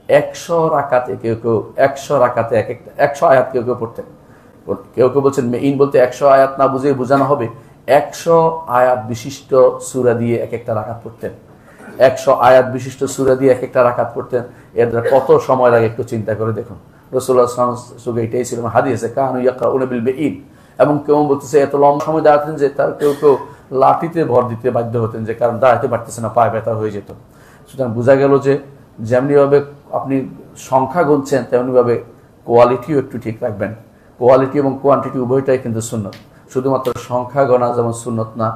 100 রাকাতে কেউ 100 রাকাতে 100 আয়াত কেউ পড়তেন। কেউ বলছেন মেইন বলতে 100 আয়াত না বুঝে বোঝানো হবে 100 আয়াত বিশিষ্ট সূরা দিয়ে এক একটা রাকাত পড়তেন। 100 আয়াত বিশিষ্ট সূরা দিয়ে এক একটা রাকাত পড়তেন। এর কত সময় লাগে একটু চিন্তা করে দেখুন। রাসূলুল্লাহ সাল্লাল্লাহু আলাইহি ওয়াসাল্লাম এটাই ছিল হাদিসে কানু ইয়াকরাউনা বিল মেইন। এবং কেউ বলতেছে এত লম্বা সময় দাঁড়াতেন যে তার কেউ লাঠিতে ভর দিতে বাধ্য হতেন, যে কারণ দাঁড়াতে পারতেছে না, পায়ে ব্যথা হয়ে যেত। সুতরাং বোঝা গেল যে যেমনিভাবে আপনি সংখ্যা গুনছেন তেমনিভাবে কোয়ালিটিও একটু ঠিক রাখবেন। কোয়ালিটি এবং কোয়ান্টিটি উভয়টাই কিন্তু সুন্নত। শুধুমাত্র সংখ্যা গণা যেমন সুন্নত না,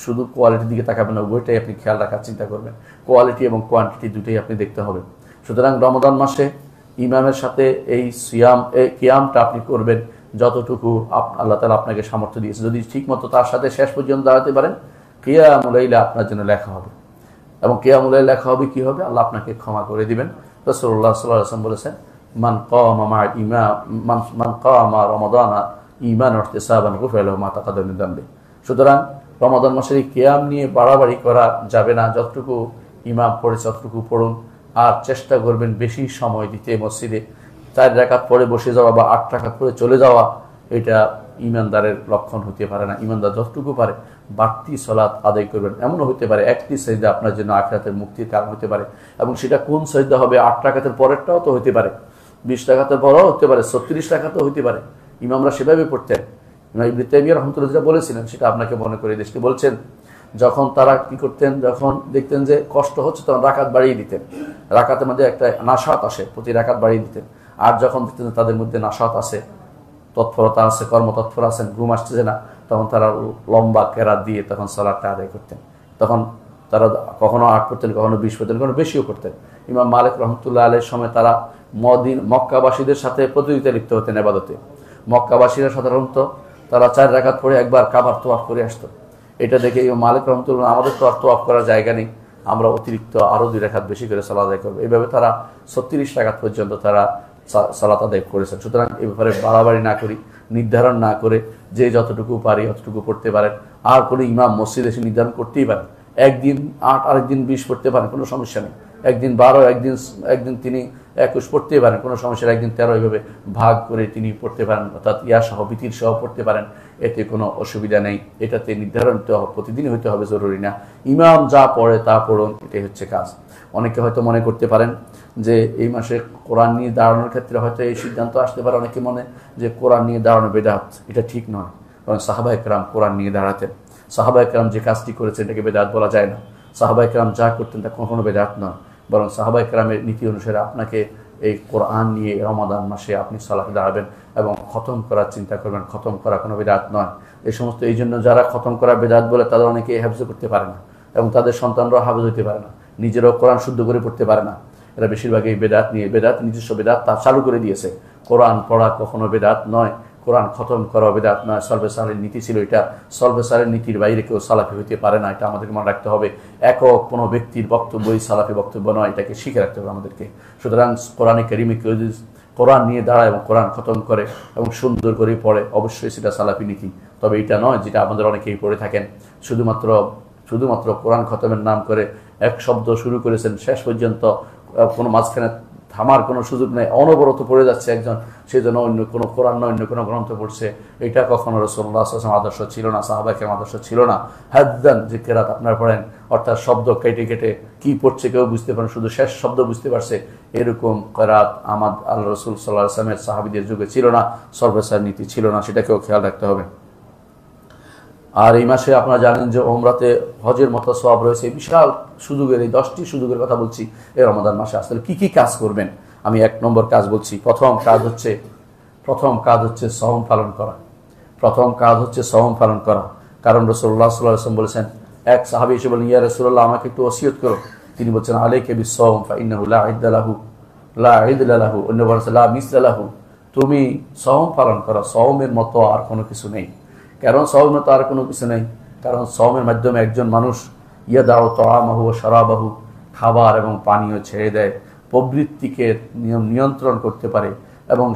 শুধু কোয়ালিটির দিকে তাকাবেন না, উভয়টাই আপনি খেয়াল রাখার চিন্তা করবেন। কোয়ালিটি এবং কোয়ান্টিটি দুটোই আপনি দেখতে হবে। সুতরাং রমাদান মাসে ইমামের সাথে এই কিয়ামটা আপনি করবেন যতটুকু আল্লাহ তাআলা আপনাকে সামর্থ্য দিয়েছে। যদি ঠিকমতো তার সাথে শেষ পর্যন্ত দাঁড়াতে পারেন, কিয়ামুল লাইল আপনার জন্য লেখা হবে। এবং কিয়ামুল লাইল লেখা হবে কি হবে? আল্লাহ আপনাকে ক্ষমা করে দিবেন। রাসূলুল্লাহ সাল্লাল্লাহু আলাইহি ওয়াসাল্লাম বলেছেন, মান কামা রমাদানা ঈমানান ওয়া ইহতিসাবান গুফিরা লাহু মা তাকাদ্দামা মিন যামবি। সুতরাং রমাদান মাসের এই কিয়াম নিয়ে বাড়াবাড়ি করা যাবে না। যতটুকু ইমাম পড়েছে ততটুকু পড়ুন, আর চেষ্টা করবেন বেশি সময় দিতে মসজিদে। 4 রাকাত পড়ে বসে যাওয়া বা 8 রাকাত পড়ে চলে যাওয়া, এটা ইমানদারের লক্ষণ হতে পারে না। ইমানদার যতটুকু পারে বাড়তি সালাত আদায় করবেন। এমনও হতে পারে একটি সাজদা আপনার জন্য আখিরাতের মুক্তির কারণ হতে পারে, এবং সেটা কোন সাজদা হবে? 8 রাকাতের পরেরটাও তো হতে পারে, 20 রাকাতের পরেও হতে পারে, 36 রাকাতও হতে পারে। ইমামরা সেভাবে পড়তেন। ইমাম ইবনে তাইমিয়া রাহমাতুল্লাহ যেটা বলেছিলেন সেটা আপনাকে মনে করে দিচ্ছি। বলছেন যখন তারা কি করতেন, যখন দেখতেন যে কষ্ট হচ্ছে তখন রাকাত বাড়িয়ে দিতেন। রাকাতের মধ্যে একটা নাশাত আসে, প্রতি রাকাত বাড়িয়ে দিতেন। আর যখন দেখতেন তাদের মধ্যে নাশাত আছে, তৎপরতা আছে, কর্মতৎপর আছেন, ঘুম আসছে না, তখন তারা লম্বা কেরাত দিয়ে তখন সালাতটা আদায় করতেন। তখন তারা কখনো 8 করতেন, কখনো 20 করতেন, কখনো বেশিও করতেন। ইমাম মালিক রহমতুল্লাহ আলাইহির সময় তারা মক্কাবাসীদের সাথে প্রতিযোগিতা লিপ্ত হতেন ইবাদতে। মক্কাবাসীরা সাধারণত তারা 4 রাকাত পড়ে একবার কাবার তোয়াফ করে আসতো। এটা দেখে ইমাম মালিক রহমতুল্লাহ, আমাদের তো আর তোয়াফ করার জায়গা নেই, আমরা অতিরিক্ত আরও 2 রাকাত বেশি করে সালাত আদায় করবো। এইভাবে তারা 36 রাকাত পর্যন্ত তারা সালাত আদায় করেছেন। সুতরাং এই ব্যাপারে বাড়াবাড়ি না করি, নির্ধারণ না করে যে যতটুকু পারি অতটুকু পড়তে পারেন। আর কোনো ইমাম মসজিদ এসে নির্ধারণ করতেই পারেন, একদিন 8 আরেকদিন 20 পড়তে পারেন, কোনো সমস্যা নেই। একদিন 12, একদিন তিনি 21 পড়তে পারেন, কোনো সমস্যা নেই। একদিন 13, এইভাবে ভাগ করে তিনি পড়তে পারেন, অর্থাৎ সহ বিতির সহ পড়তে পারেন, এতে কোনো অসুবিধা নেই। এটাতে নির্ধারণ প্রতিদিনই হইতে হবে জরুরি না। ইমাম যা পড়ে তা পড়ুন, এটাই হচ্ছে কাজ। অনেকে হয়তো মনে করতে পারেন যে এই মাসে কোরআন নিয়ে দাঁড়ানোর ক্ষেত্রে হয়তো এই সিদ্ধান্ত আসতে পারে অনেকে মনে, যে কোরআন নিয়ে দাঁড়ানো বেদাত। এটা ঠিক নয়, কারণ সাহাবা একরাম কোরআন নিয়ে দাঁড়াতেন। সাহাবা একরাম যে কাজটি করেছেন এটাকে বেদাত বলা যায় না। সাহাবা একরাম যা করতেন তা কখনো বেদাত নয়, বরং সাহাবা একরামের নীতি অনুসারে আপনাকে এই কোরআন নিয়ে রমাদান মাসে আপনি সালাতে দাঁড়াবেন এবং খতম করার চিন্তা করবেন। খতম করা কোনো বেদাত নয়। এই জন্য যারা খতম করা বেদাত বলে তাদের অনেকে হেফজ করতে পারে না, এবং তাদের সন্তানরাও হাফেজ হতে পারে না, নিজেরাও কোরআন শুদ্ধ করে পড়তে পারে না। এরা বেশিরভাগই বেদাত নিয়ে, বেদাত নিজস্ব বেদাত তা চালু করে দিয়েছে। কোরআন পড়া কখনো বেদাত নয়, কোরআন খতম করা বেদাত নয়। সলফে সালেহর নীতি ছিল এটা। সলফে সালেহর নীতির বাইরে কেউ সালাফি হইতে পারে না, এটা আমাদেরকে মনে রাখতে হবে। একক কোনো ব্যক্তির বক্তব্যই সালাফি বক্তব্য নয়, এটাকে শিখে রাখতে হবে আমাদেরকে। সুতরাং কোরআনে কারিমে কেউ যদি কোরআন নিয়ে দাঁড়ায় এবং কোরআন খতম করে এবং সুন্দর করে পড়ে, অবশ্যই সেটা সালাফি নীতি। তবে এটা নয় যেটা আমাদের অনেকেই পড়ে থাকেন, শুধুমাত্র কোরআন খতমের নাম করে এক শব্দ শুরু করেছেন, শেষ পর্যন্ত কোনো মাঝখানে থামার কোনো সুযোগ নেই, অনবরত পড়ে যাচ্ছে একজন, সেই জন্য অন্য কোনো কোরআন নয় অন্য কোনো গ্রন্থ পড়ছে। এটা কখনো রাসূলুল্লাহ সাল্লাল্লাহু আলাইহি ওয়াসাল্লাম আদর্শ ছিল না, সাহাবা কেরামের আদর্শ ছিল না। হাদ্দান যে কেরাত আপনারা পড়েন, অর্থাৎ শব্দ কেটে কেটে কি পড়ছে কেউ বুঝতে পারেন, শুধু শেষ শব্দ বুঝতে পারছে, এরকম কেরাত আল্লাহ রাসূল সাল্লাল্লাহু আলাইহি ওয়াসাল্লামের সাহাবীদের যুগে ছিল না, সর্বসার নীতি ছিল না, সেটাকেও খেয়াল রাখতে হবে। আর এই মাসে আপনারা জানেন যে ওমরাতে হজের মতো সওয়াব রয়েছে। বিশাল সুযোগের, এই 10টি সুযোগের কথা বলছি এই রমাদান মাসে। আসলে কি কি কাজ করবেন আমি 1 নম্বর কাজ বলছি। প্রথম কাজ হচ্ছে সওম পালন করা। কারণ রাসূলুল্লাহ সাল্লাল্লাহু আলাইহি ওয়াসাল্লাম বলেছেন, এক সাহাবী এসে বলেন, ইয়া রাসূলুল্লাহ আমাকে একটু ওসিয়ত করো। তিনি বলছেন, আলাইকা বিস-সাওম ফাইন্নাহু লা ইদ্দা লাহু অন্য বলেছে লা মিসলা লাহু। তুমি সওম পালন করো, সওমের মতো আর কোনো কিছু নেই। কারণ সওমের মতো আর কোনো কিছু নেই, কারণ সওমের মাধ্যমে একজন মানুষ ইয়াদাউ তাআমাহু ওয়া শারাবাহু, খাবার এবং পানীয় ছেড়ে দেয়, প্রবৃত্তিকে নিয়ন্ত্রণ করতে পারে, এবং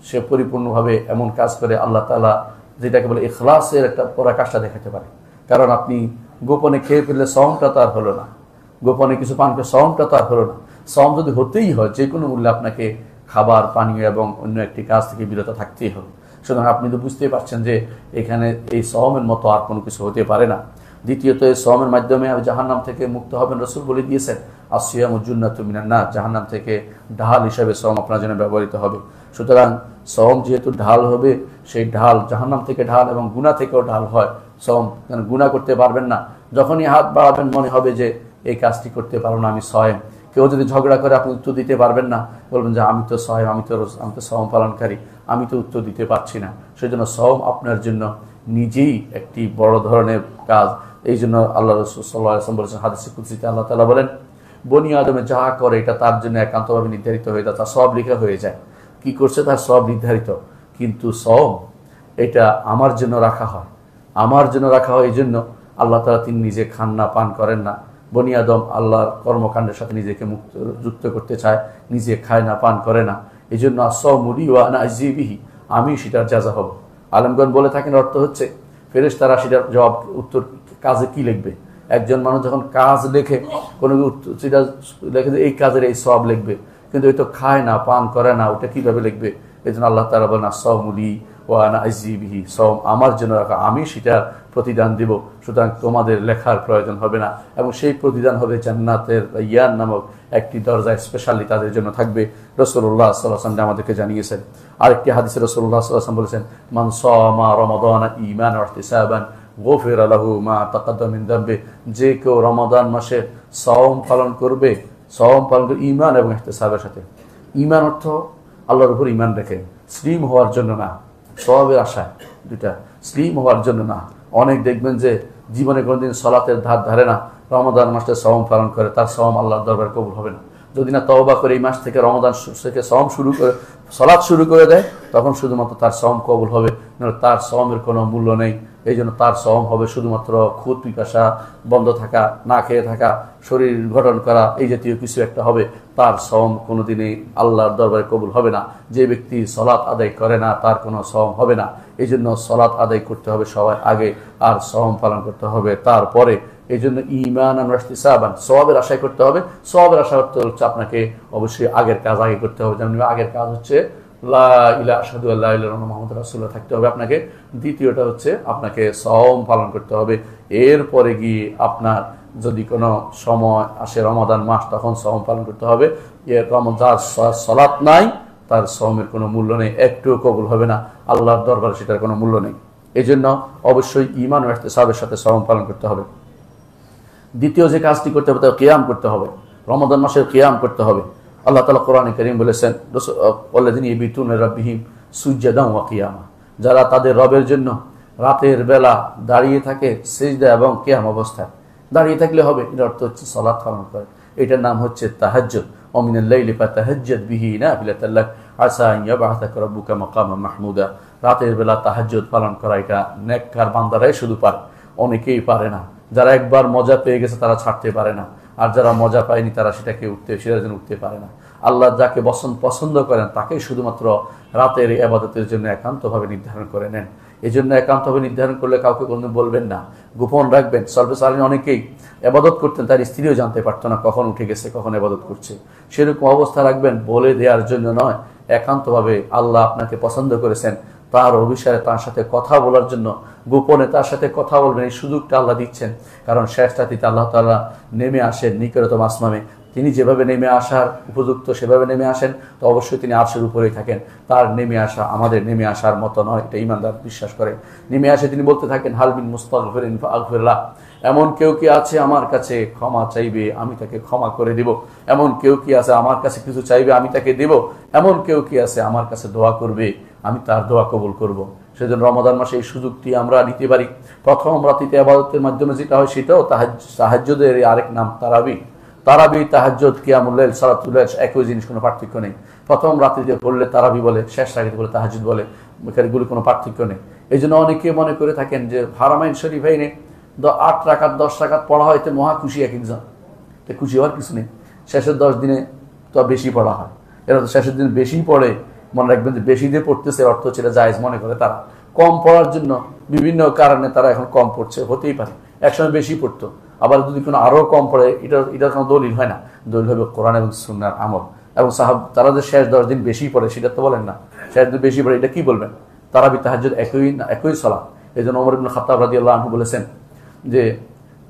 সে পরিপূর্ণভাবে এমন কাজ করে আল্লাহ তাআলা যেটাকে বলে ইখলাসের একটা পরাকাষ্ঠা দেখাতে পারে। কারণ আপনি গোপনে খেয়ে ফেললে সওমটা তো আর হলো না, গোপনে কিছু পান করে সওমটা তো আর হলো না। সওম যদি হতেই হয় যে কোনো মূল্যে আপনাকে খাবার পানীয় এবং অন্য একটি কাজ থেকে বিরত থাকতেই হবে। সুতরাং আপনি তো বুঝতেই পারছেন যে এখানে এই সওমের মতো আর কোনো কিছু হতে পারে না। দ্বিতীয়ত, এই সওমের মাধ্যমে জাহান্নাম থেকে মুক্ত হবেন। রাসূল বলে দিয়েছেন, আসিয়ামু জুন্নাতুম মিনান নার, জাহান্নাম থেকে ঢাল হিসেবে সওম আপনার জন্য ব্যবহৃত হবে। সুতরাং সওম যেহেতু ঢাল হবে, সেই ঢাল জাহান্নাম থেকে ঢাল এবং গুনাহ থেকেও ঢাল হয়। সওম গুনাহ করতে পারবেন না, যখনই হাত বাড়াবেন মনে হবে যে এই কাজটি করতে পারো না, আমি সওম। কেউ যদি ঝগড়া করে আপনি উত্তর দিতে পারবেন না, বলবেন যে আমি তো সওম, আমি তো সওম পালনকারী, আমি তো উত্তর দিতে পারছি না। সেই জন্য সওম আপনার জন্য নিজেই একটি বড় ধরনের কাজ। এই জন্য আল্লাহ রাসূল সাল্লাল্লাহু আলাইহি ওয়াসাল্লাম বলেছেন, হাদিসে কুদসিতে আল্লাহ তাআলা বলেন, বনি আদমে যা করে এটা তার জন্য একান্তভাবে নির্ধারিত হয়ে যায়, তার সব লেখা হয়ে যায়, কি করছে তার সব নির্ধারিত। কিন্তু সওম এটা আমার জন্য রাখা হয়, আমার জন্য রাখা হয়। এই জন্য আল্লাহ তাআলা তিনি নিজে খান না, পান করেন না। বনি আদম আল্লাহর কর্মকাণ্ডের সাথে নিজেকে যুক্ত করতে চায়, নিজে খায় না, পান করে না। এই জন্য আস-সাওমু লি ওয়া আনা আজজি বিহি, আমি সেটার যাজা হব। আলেমগণ বলে থাকেন অর্থ হচ্ছে ফেরেশতারা সেটার জবাব উত্তর কাজে কি লিখবে। একজন মানুষ যখন কাজ লেখে, কোনো সেটা লেখে যে এই কাজের এই সওয়াব লিখবে, কিন্তু ওই তো খায় না, পান করে না, ওটা কিভাবে লিখবে? এই জন্য আল্লাহ তাআলা বলেন আস-সাওমু লি ওয়া আনা আজজি বিহি, সওম আমার জন্য রাখা, আমি সেটার প্রতিদান দিব, সুতরাং তোমাদের লেখার প্রয়োজন হবে না। এবং সেই প্রতিদান হবে জান্নাতের রায়্যান নামক একটি দরজায় স্পেশালি তাদের জন্য থাকবে। রাসূলুল্লাহ সাল্লাল্লাহু আলাইহি ওয়াসাল্লাম আমাদেরকে জানিয়েছেন। আরেকটি হাদিসে রাসূলুল্লাহ সাল্লাল্লাহু আলাইহি ওয়াসাল্লাম বলেছেন, মান সামা রমাদানা ঈমানান ওয়া ইহতিসাবান গুফিরা লাহু মা তাকাদ্দামা মিন যামবি, যে কেউ রমাদান মাসে সাওম পালন করবে, সাওম পালন করে ঈমান এবং ইহতিসাবের সাথে। ঈমান অর্থ আল্লাহর উপর ঈমান রেখে, স্লিম হওয়ার জন্য না, সওয়াবের আশায়, দুইটা স্লিম হওয়ার জন্য না। অনেক দেখবেন যে জীবনে কোনোদিন সালাতের ধার ধারে না, রমাদান মাসে সাওম পালন করে, তার সাওম আল্লাহর দরবারে কবুল হবে না। যদি না তওবা করে এই মাস থেকে রমাদান থেকে সাওম শুরু করে, সালাত শুরু করে দেয়, তখন শুধুমাত্র তার সাওম কবুল হবে, তার সাওমের কোনো মূল্য নেই। এই জন্য তার সাওম হবে শুধুমাত্র ক্ষুধা পিপাসা বন্ধ থাকা, না খেয়ে থাকা, শরীর গঠন করা, এই জাতীয় কিছু একটা হবে। তার সাওম কোনোদিনই আল্লাহর দরবারে কবুল হবে না। যে ব্যক্তি সালাত আদায় করে না, তার কোনো সাওম হবে না। এই জন্য সালাত আদায় করতে হবে সবার আগে, আর সাওম পালন করতে হবে তারপরে। এই জন্য ঈমান আর ইহতিসাবান, সওয়াবের আশায় করতে হবে। সওয়াবের আশা করতে হচ্ছে আপনাকে অবশ্যই আগের কাজ আগে করতে হবে। যেমন আগের কাজ হচ্ছে লা ইলাহা আশহাদু আল্লা ইলাহা ইল্লাল্লাহ মুহাম্মাদুর রাসূলুল্লাহ থাকতে হবে আপনাকে। দ্বিতীয়টা হচ্ছে আপনাকে সাওম পালন করতে হবে। এরপরে গিয়ে আপনার যদি কোনো সময় আসে রমাদান মাস, তখন সাওম পালন করতে হবে। রমজান সালাত নাই, তার সাওমের কোনো মূল্য নেই, একটুও কবুল হবে না, আল্লাহর দরবারে সেটার কোনো মূল্য নেই। এই জন্য অবশ্যই ঈমান ও ইহতিসাবের সাথে সাওম পালন করতে হবে। দ্বিতীয় যে কাজটি করতে হবে তা কিয়াম করতে হবে, রমাদান মাসের কিয়াম করতে হবে। আল্লাহ তাআলা কোরআনে কারীম বলেছেন, ওয়াল্লাযিনা ইয়াবিতুনা লিরাব্বিহিম সুজদান ওয়া কিয়ামা, যারা তাদের রবের জন্য রাতের বেলা দাঁড়িয়ে থাকে সিজদা এবং কিয়াম অবস্থায়। দাঁড়িয়ে থাকলে হবে, এর অর্থ হচ্ছে সালাত পালন করে। এটার নাম হচ্ছে তাহাজ্জুদ। ওয়া মিনাল লাইলি ফাতাহাজ্জাদ বিহি নাফিলাতান লাক আসা আন ইয়াবআসাকা রাব্বুকা মাকামান মাহমুদা। রাতের বেলা তাহাজ্জুদ পালন করা এটা নেককার বান্দারাই শুধু পারে, অনেকেই পারে না। যারা একবার মজা পেয়ে গেছে তারা ছাড়তে পারে না, আর যারা মজা পায়নি তারা সেটাকে সেটার জন্য উঠতে পারে না। আল্লাহ যাকে পছন্দ করেন তাকে শুধুমাত্র রাতের ইবাদতের জন্য একান্তভাবে নির্ধারণ করে নেন। এই জন্য একান্তভাবে নির্ধারণ করলে কাউকে কোনো বলবেন না, গোপন রাখবেন। সলফে সালেহিন অনেকেই ইবাদত করতেন, তার স্ত্রীও জানতে পারতো না কখন উঠে গেছে, কখন ইবাদত করছে। সেরকম অবস্থা রাখবেন, বলে দেওয়ার জন্য নয়, একান্তভাবে আল্লাহ আপনাকে পছন্দ করেছেন, তার অভিসারে তার সাথে কথা বলার জন্য গোপনে তার সাথে কথা বলবেন, এই সুযোগটা আল্লাহ দিচ্ছেন। কারণ শেষ রাতিতে আল্লাহ তাআলা নেমে আসেন নিকটতম আসমানে। তিনি যেভাবে নেমে আসার উপযুক্ত সেভাবে নেমে আসেন, তো অবশ্যই তিনি আরশের উপরেই থাকেন। তার নেমে আসা আমাদের নেমে আসার মতো নয়, এটা ঈমানদার বিশ্বাস করে। নেমে আসে তিনি বলতে থাকেন, হাল মিন মুস্তাগফিরিন ফাগফির লাহ, এমন কেউ কি আছে আমার কাছে ক্ষমা চাইবে, আমি তাকে ক্ষমা করে দিব। এমন কেউ কি আছে আমার কাছে কিছু চাইবে, আমি তাকে দেব। এমন কেউ কি আছে আমার কাছে দোয়া করবে, আমি তার দোয়া কবুল করব। সেজন্য রমাদান মাসে এই সুযোগটি আমরা নিতে পারি। প্রথম রাতিতে ইবাদতের মাধ্যমে যেটা হয় সেটাও তাহাজ্জুদের আরেক নাম তারাবি। তারাবি, তাহাজ্জুদ, কিয়ামুল লাইল, সালাতুল লাইল একই জিনিস, কোনো পার্থক্য নেই। প্রথম রাত্রিতে পড়লে তারাবি বলে, শেষ রাত্রিতে বলে তাহাজ্জুদ বলে, এগুলি কোনো পার্থক্য নেই। এই জন্য অনেকে মনে করে থাকেন যে হারামাইন শরীফাইনে 8 রাকাত 10 রাকাত পড়া হয়, তো মহা খুশি এক একজন। তো খুশি হওয়ার কিছু নেই, শেষের 10 দিনে তো বেশি পড়া হয়। এরা তো শেষের দিন বেশি পড়ে, মনে রাখবেন যে বেশি দিয়ে পড়তেছে অর্থ হচ্ছে এটা জায়েজ মনে করে তারা। কম পড়ার জন্য বিভিন্ন কারণে তারা এখন কম পড়ছে, হতেই পারে। একসময় বেশি পড়তো, আবার যদি কোনো আরও কম পড়ে, এটার কোনো দলিল হয় না। দলিল হবে কোরআন এবং সুন্নাহর আমল। এবং তারা যে শেষ 10 দিন বেশি পড়ে সেটা তো বলেন না, শেষ দিন বেশি পড়ে এটা কি বলবেন? তারাবি তাহাজ্জুদ একই সালাত। এই জন্য ওমর ইবনে খাত্তাব রাদিয়াল্লাহু আনহু বলেছেন যে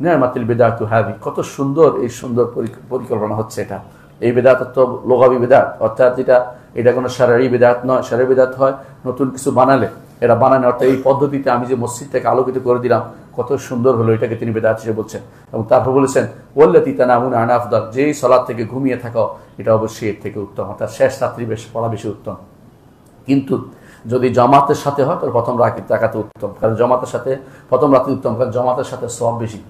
নি'মাতুল বিদআতু হাযি, কত সুন্দর এই সুন্দর পরিকল্পনা হচ্ছে এটা। এই বিদআত তো লুগাবি বিদআত, অর্থাৎ এটা কোনো শারঈ বিদআত নয়। শারঈ বিদআত হয় নতুন কিছু বানালে, এটা বানানো অর্থাৎ এই পদ্ধতিতে আমি যে মসজিদটাকে আলোকিত করে দিলাম কত সুন্দর হলো, এটাকে তিনি বিদআত হিসেবে বলছেন। এবং তারপর বলেছেন ওয়াল্লাতী তানামুনা আনহা আফদাল, যেই সালাত থেকে ঘুমিয়ে থাকো এটা অবশ্যই এর থেকে উত্তম, অর্থাৎ শেষ রাত্রি পড়া বেশি উত্তম। কিন্তু যদি জামাতের সাথে হয় তাহলে প্রথম রাকাতে উত্তম, কারণ জামাতের সাথে প্রথম রাত্রি উত্তম, কারণ জামাতের সাথে সওয়াব বেশি।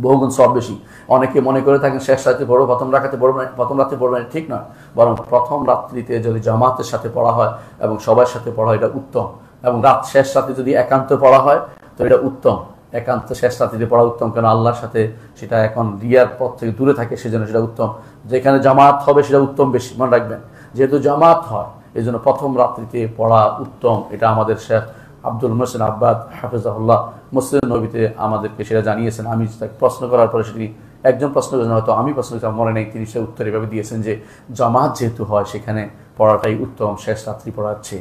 বহুগুণ সব বেশি। অনেকে মনে করে থাকেন শেষ রাতে পড়বো, প্রথম রাতে পড়বো না, প্রথম রাতে পড়বো না, ঠিক নয়। বরং প্রথম রাত্রিতে যদি জামাতের সাথে পড়া হয় এবং সবার সাথে পড়া হয় এটা উত্তম, এবং শেষ রাতে যদি একান্ত পড়া হয় তো এটা উত্তম। একান্ত শেষ রাত্রিতে পড়া উত্তম, কেন আল্লাহর সাথে সেটা এখন রিয়ার পথ থেকে দূরে থাকে, সেজন্য সেটা উত্তম। যেখানে জামাত হবে সেটা উত্তম বেশি, মনে রাখবেন। যেহেতু জামাত হয় এই জন্য প্রথম রাত্রিতে পড়া উত্তম। এটা আমাদের শেখ আব্দুল মোহসেন আব্বাদ হাফিজাহুল্লাহ মুসলিম নবীতে আমাদেরকে সেটা জানিয়েছেন। আমি তাকে প্রশ্ন করার পরে সেটি একজন প্রশ্ন করেছেন, হয়তো আমি প্রশ্ন করেছিলাম মনে নেই, তিনি সে উত্তর এভাবে দিয়েছেন যে জামাত যেহেতু হয় সেখানে পড়াটাই উত্তম শেষ রাত্রি পড়াচ্ছে,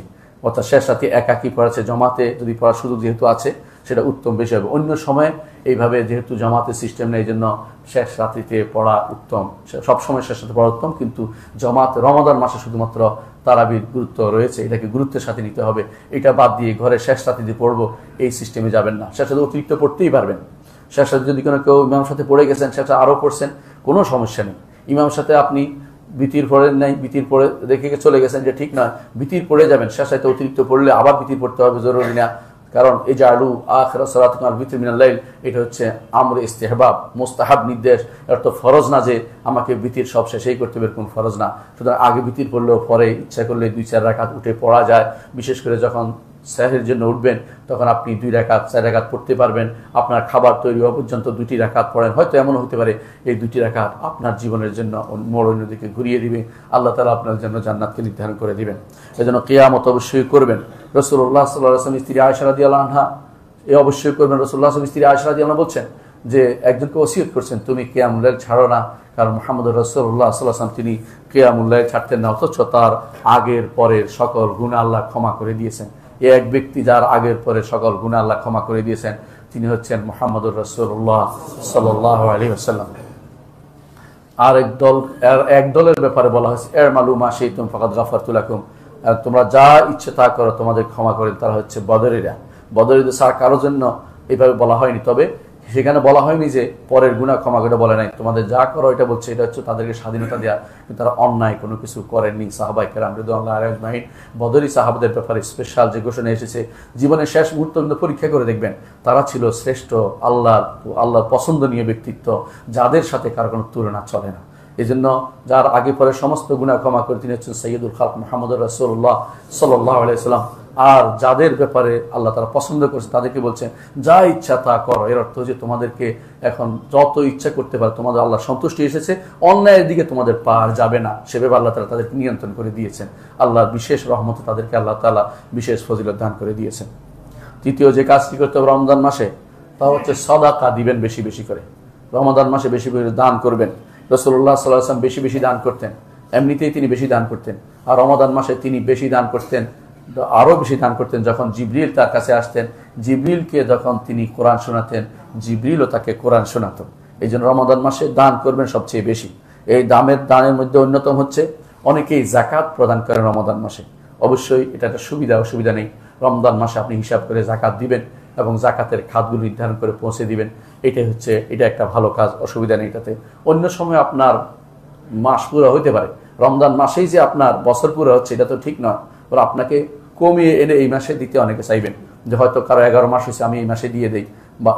অর্থাৎ শেষ রাত্রি একাকি পড়াচ্ছে। জামাতে যদি পড়ার সুযোগ যেহেতু আছে সেটা উত্তম বেশি হবে। অন্য সময় এইভাবে যেহেতু জামাতের সিস্টেম নেই এই জন্য শেষ রাত্রিতে পড়া উত্তম, সবসময় শেষ রাতে পড়া উত্তম। কিন্তু জামাত রমাদান মাসে শুধুমাত্র তারাবির গুরুত্ব রয়েছে, এটাকে গুরুত্বের সাথে নিতে হবে। এটা বাদ দিয়ে ঘরে শেষ রাত্রিতে পড়বো এই সিস্টেমে যাবেন না। শেষ রাতে অতিরিক্ত পড়তেই পারবেন। শেষ রাতে যদি কোনো কেউ ইমামের সাথে পড়ে গেছেন, সেটা আরও পড়ছেন, কোনো সমস্যা নেই। ইমামের সাথে আপনি বিতির পড়েন নাই, বিতির পড়ে রেখে চলে গেছেন, যে ঠিক নয়, বিতির পড়ে যাবেন। শেষ রাতে অতিরিক্ত পড়লে আবার বিতির পড়তে হবে, জরুরি না। কারণ এই যে আলু আখিরাত সালাতুকুম আল বিতর মিনাল লাইল, এটা হচ্ছে আমর ইস্তেহবাব, মুস্তাহাব নির্দেশ। এটা তো ফরজ না যে আমাকে বিতির সব শেষেই করতে হবে, কোন ফরজ না। সুতরাং আগে বিতির পড়লেও পরে ইচ্ছা করলে 2-4 রাকাত উঠে পড়া যায়। বিশেষ করে যখন সেহরির জন্য উঠবেন তখন আপনি 2 রাকাত 4 রাকাত পড়তে পারবেন। আপনার খাবার তৈরি হওয়া পর্যন্ত 2টি রাকাত পড়েন। হয়তো এমন হতে পারে এই 2টি রাকাত আপনার জীবনের জন্য মোড় অন্যদিকে ঘুরিয়ে দিবে, আল্লাহ তাআলা আপনার জন্য জান্নাতকে নির্ধারণ করে দিবেন। এজন্য কিয়ামত অবশ্যই করবেন। রাসূলুল্লাহ সাল্লাল্লাহু আলাইহি ওয়াসাল্লাম স্ত্রী আয়েশা রাদিয়াল্লাহু আনহা এই অবশ্যই করবেন। রাসূলুল্লাহ সাল্লাল্লাহু আলাইহি ওয়াসাল্লাম স্ত্রী আয়েশা রাদিয়াল্লাহু আনহা বলছেন যে একজনকে ওসিয়ত করছেন, তুমি কিয়ামুল লাইল ছাড়ো না, কারণ মুহাম্মদ রাসূলুল্লাহ সাল্লাল্লাহু আলাইহি ওয়াসাল্লাম তিনি কিয়ামুল লাইল ছাড়তেন না, অথচ তার আগের পরের সকল গুনাহ আল্লাহ ক্ষমা করে দিয়েছেন। এই এক ব্যক্তি যার আগের পরে সকল গুনাহ আল্লাহ ক্ষমা করে দিয়েছেন, তিনি হচ্ছেন মুহাম্মদুর রাসূলুল্লাহ সাল্লাল্লাহু আলাইহি ওয়াসাল্লাম। আর এক দলের ব্যাপারে বলা হয়েছে, ইরমালু মা শি'তুম ফাকাদ গাফারতু লাকুম, তোমরা যা ইচ্ছে তা করো, তোমাদের ক্ষমা করে। তারা হচ্ছে বদরেরা। বদরেদের ছাড়া কারোর জন্য এইভাবে বলা হয়নি, তবে সেখানে বলা হয়নি যে পরের গুনাহ ক্ষমা করে, বলে নাই তোমাদের যা করো এটা বলছে। এটা হচ্ছে তাদেরকে স্বাধীনতা দেওয়া, কিন্তু তারা অন্যায় কোনো কিছু করেননি। সাহাবায়ে কেরাম রাদিয়াল্লাহু আনহুম বদরি সাহাবাদের ব্যাপারে স্পেশাল যে ঘোষণা এসেছে, জীবনের শেষ মুহূর্ত কিন্তু পরীক্ষা করে দেখবেন, তারা ছিল শ্রেষ্ঠ আল্লাহর পছন্দনীয় ব্যক্তিত্ব, যাদের সাথে কারো কোনো তুলনা চলে না। এই জন্য যার আগে পরে সমস্ত গুনাহ ক্ষমা করে তিনি হচ্ছেন সৈয়দুল খালক মুহাম্মদুর রাসূলুল্লাহ সাল্লাল্লাহু আলাইহি ওয়াসাল্লাম। আর যাদের ব্যাপারে আল্লাহ তারা পছন্দ করছে তাদেরকে বলছেন যা ইচ্ছা তা করো। এর অর্থ যে তোমাদেরকে এখন যত ইচ্ছা করতে পারো, তোমাদের আল্লাহ সন্তুষ্টি এসেছে, অন্যায়ের দিকে তোমাদের পা যাবে না, সেভাবে আল্লাহ তাআলা তাদেরকে নিয়ন্ত্রণ করে দিয়েছেন। আল্লাহর বিশেষ রহমতে তাদেরকে আল্লাহ তাআলা বিশেষ ফজিলত দান করে দিয়েছেন। তৃতীয় যে কাজটি করতে হবে রমজান মাসে, তা হচ্ছে সাদাকা দিবেন বেশি বেশি করে। রমজান মাসে বেশি বেশি দান করবেন। রাসূলুল্লাহ সাল্লাল্লাহু আলাইহি ওয়াসাল্লাম বেশি বেশি দান করতেন, এমনিতেই তিনি বেশি দান করতেন। আর রমাদান মাসে তিনি বেশি দান করতেন, আরও বেশি দান করতেন যখন জিবরিল তার কাছে আসতেন। জিবরিলকে যখন তিনি কোরআন শোনাতেন, জিবরিলও তাকে কোরআন শোনাত। এই জন্য রমাদান মাসে দান করবেন সবচেয়ে বেশি। এই দানের মধ্যে অন্যতম হচ্ছে অনেকেই জাকাত প্রদান করেন রমাদান মাসে। অবশ্যই এটা একটা সুবিধা, অসুবিধা নেই। রমজান মাসে আপনি হিসাব করে জাকাত দিবেন এবং জাকাতের খাতগুলো নির্ধারণ করে পৌঁছে দিবেন। এটা একটা ভালো কাজ, অসুবিধা নেই এটাতে। অন্য সময় আপনার মাস পুরো হইতে পারে, রমজান মাসেই যে আপনার বছর পুরো হচ্ছে এটা তো ঠিক নয়। ওরা আপনাকে কমিয়ে এনে এই মাসে দিতে অনেকে চাইবেন, যে হয়তো কারো 11 মাস হয়েছে আমি এই মাসে দিয়ে দিই, বা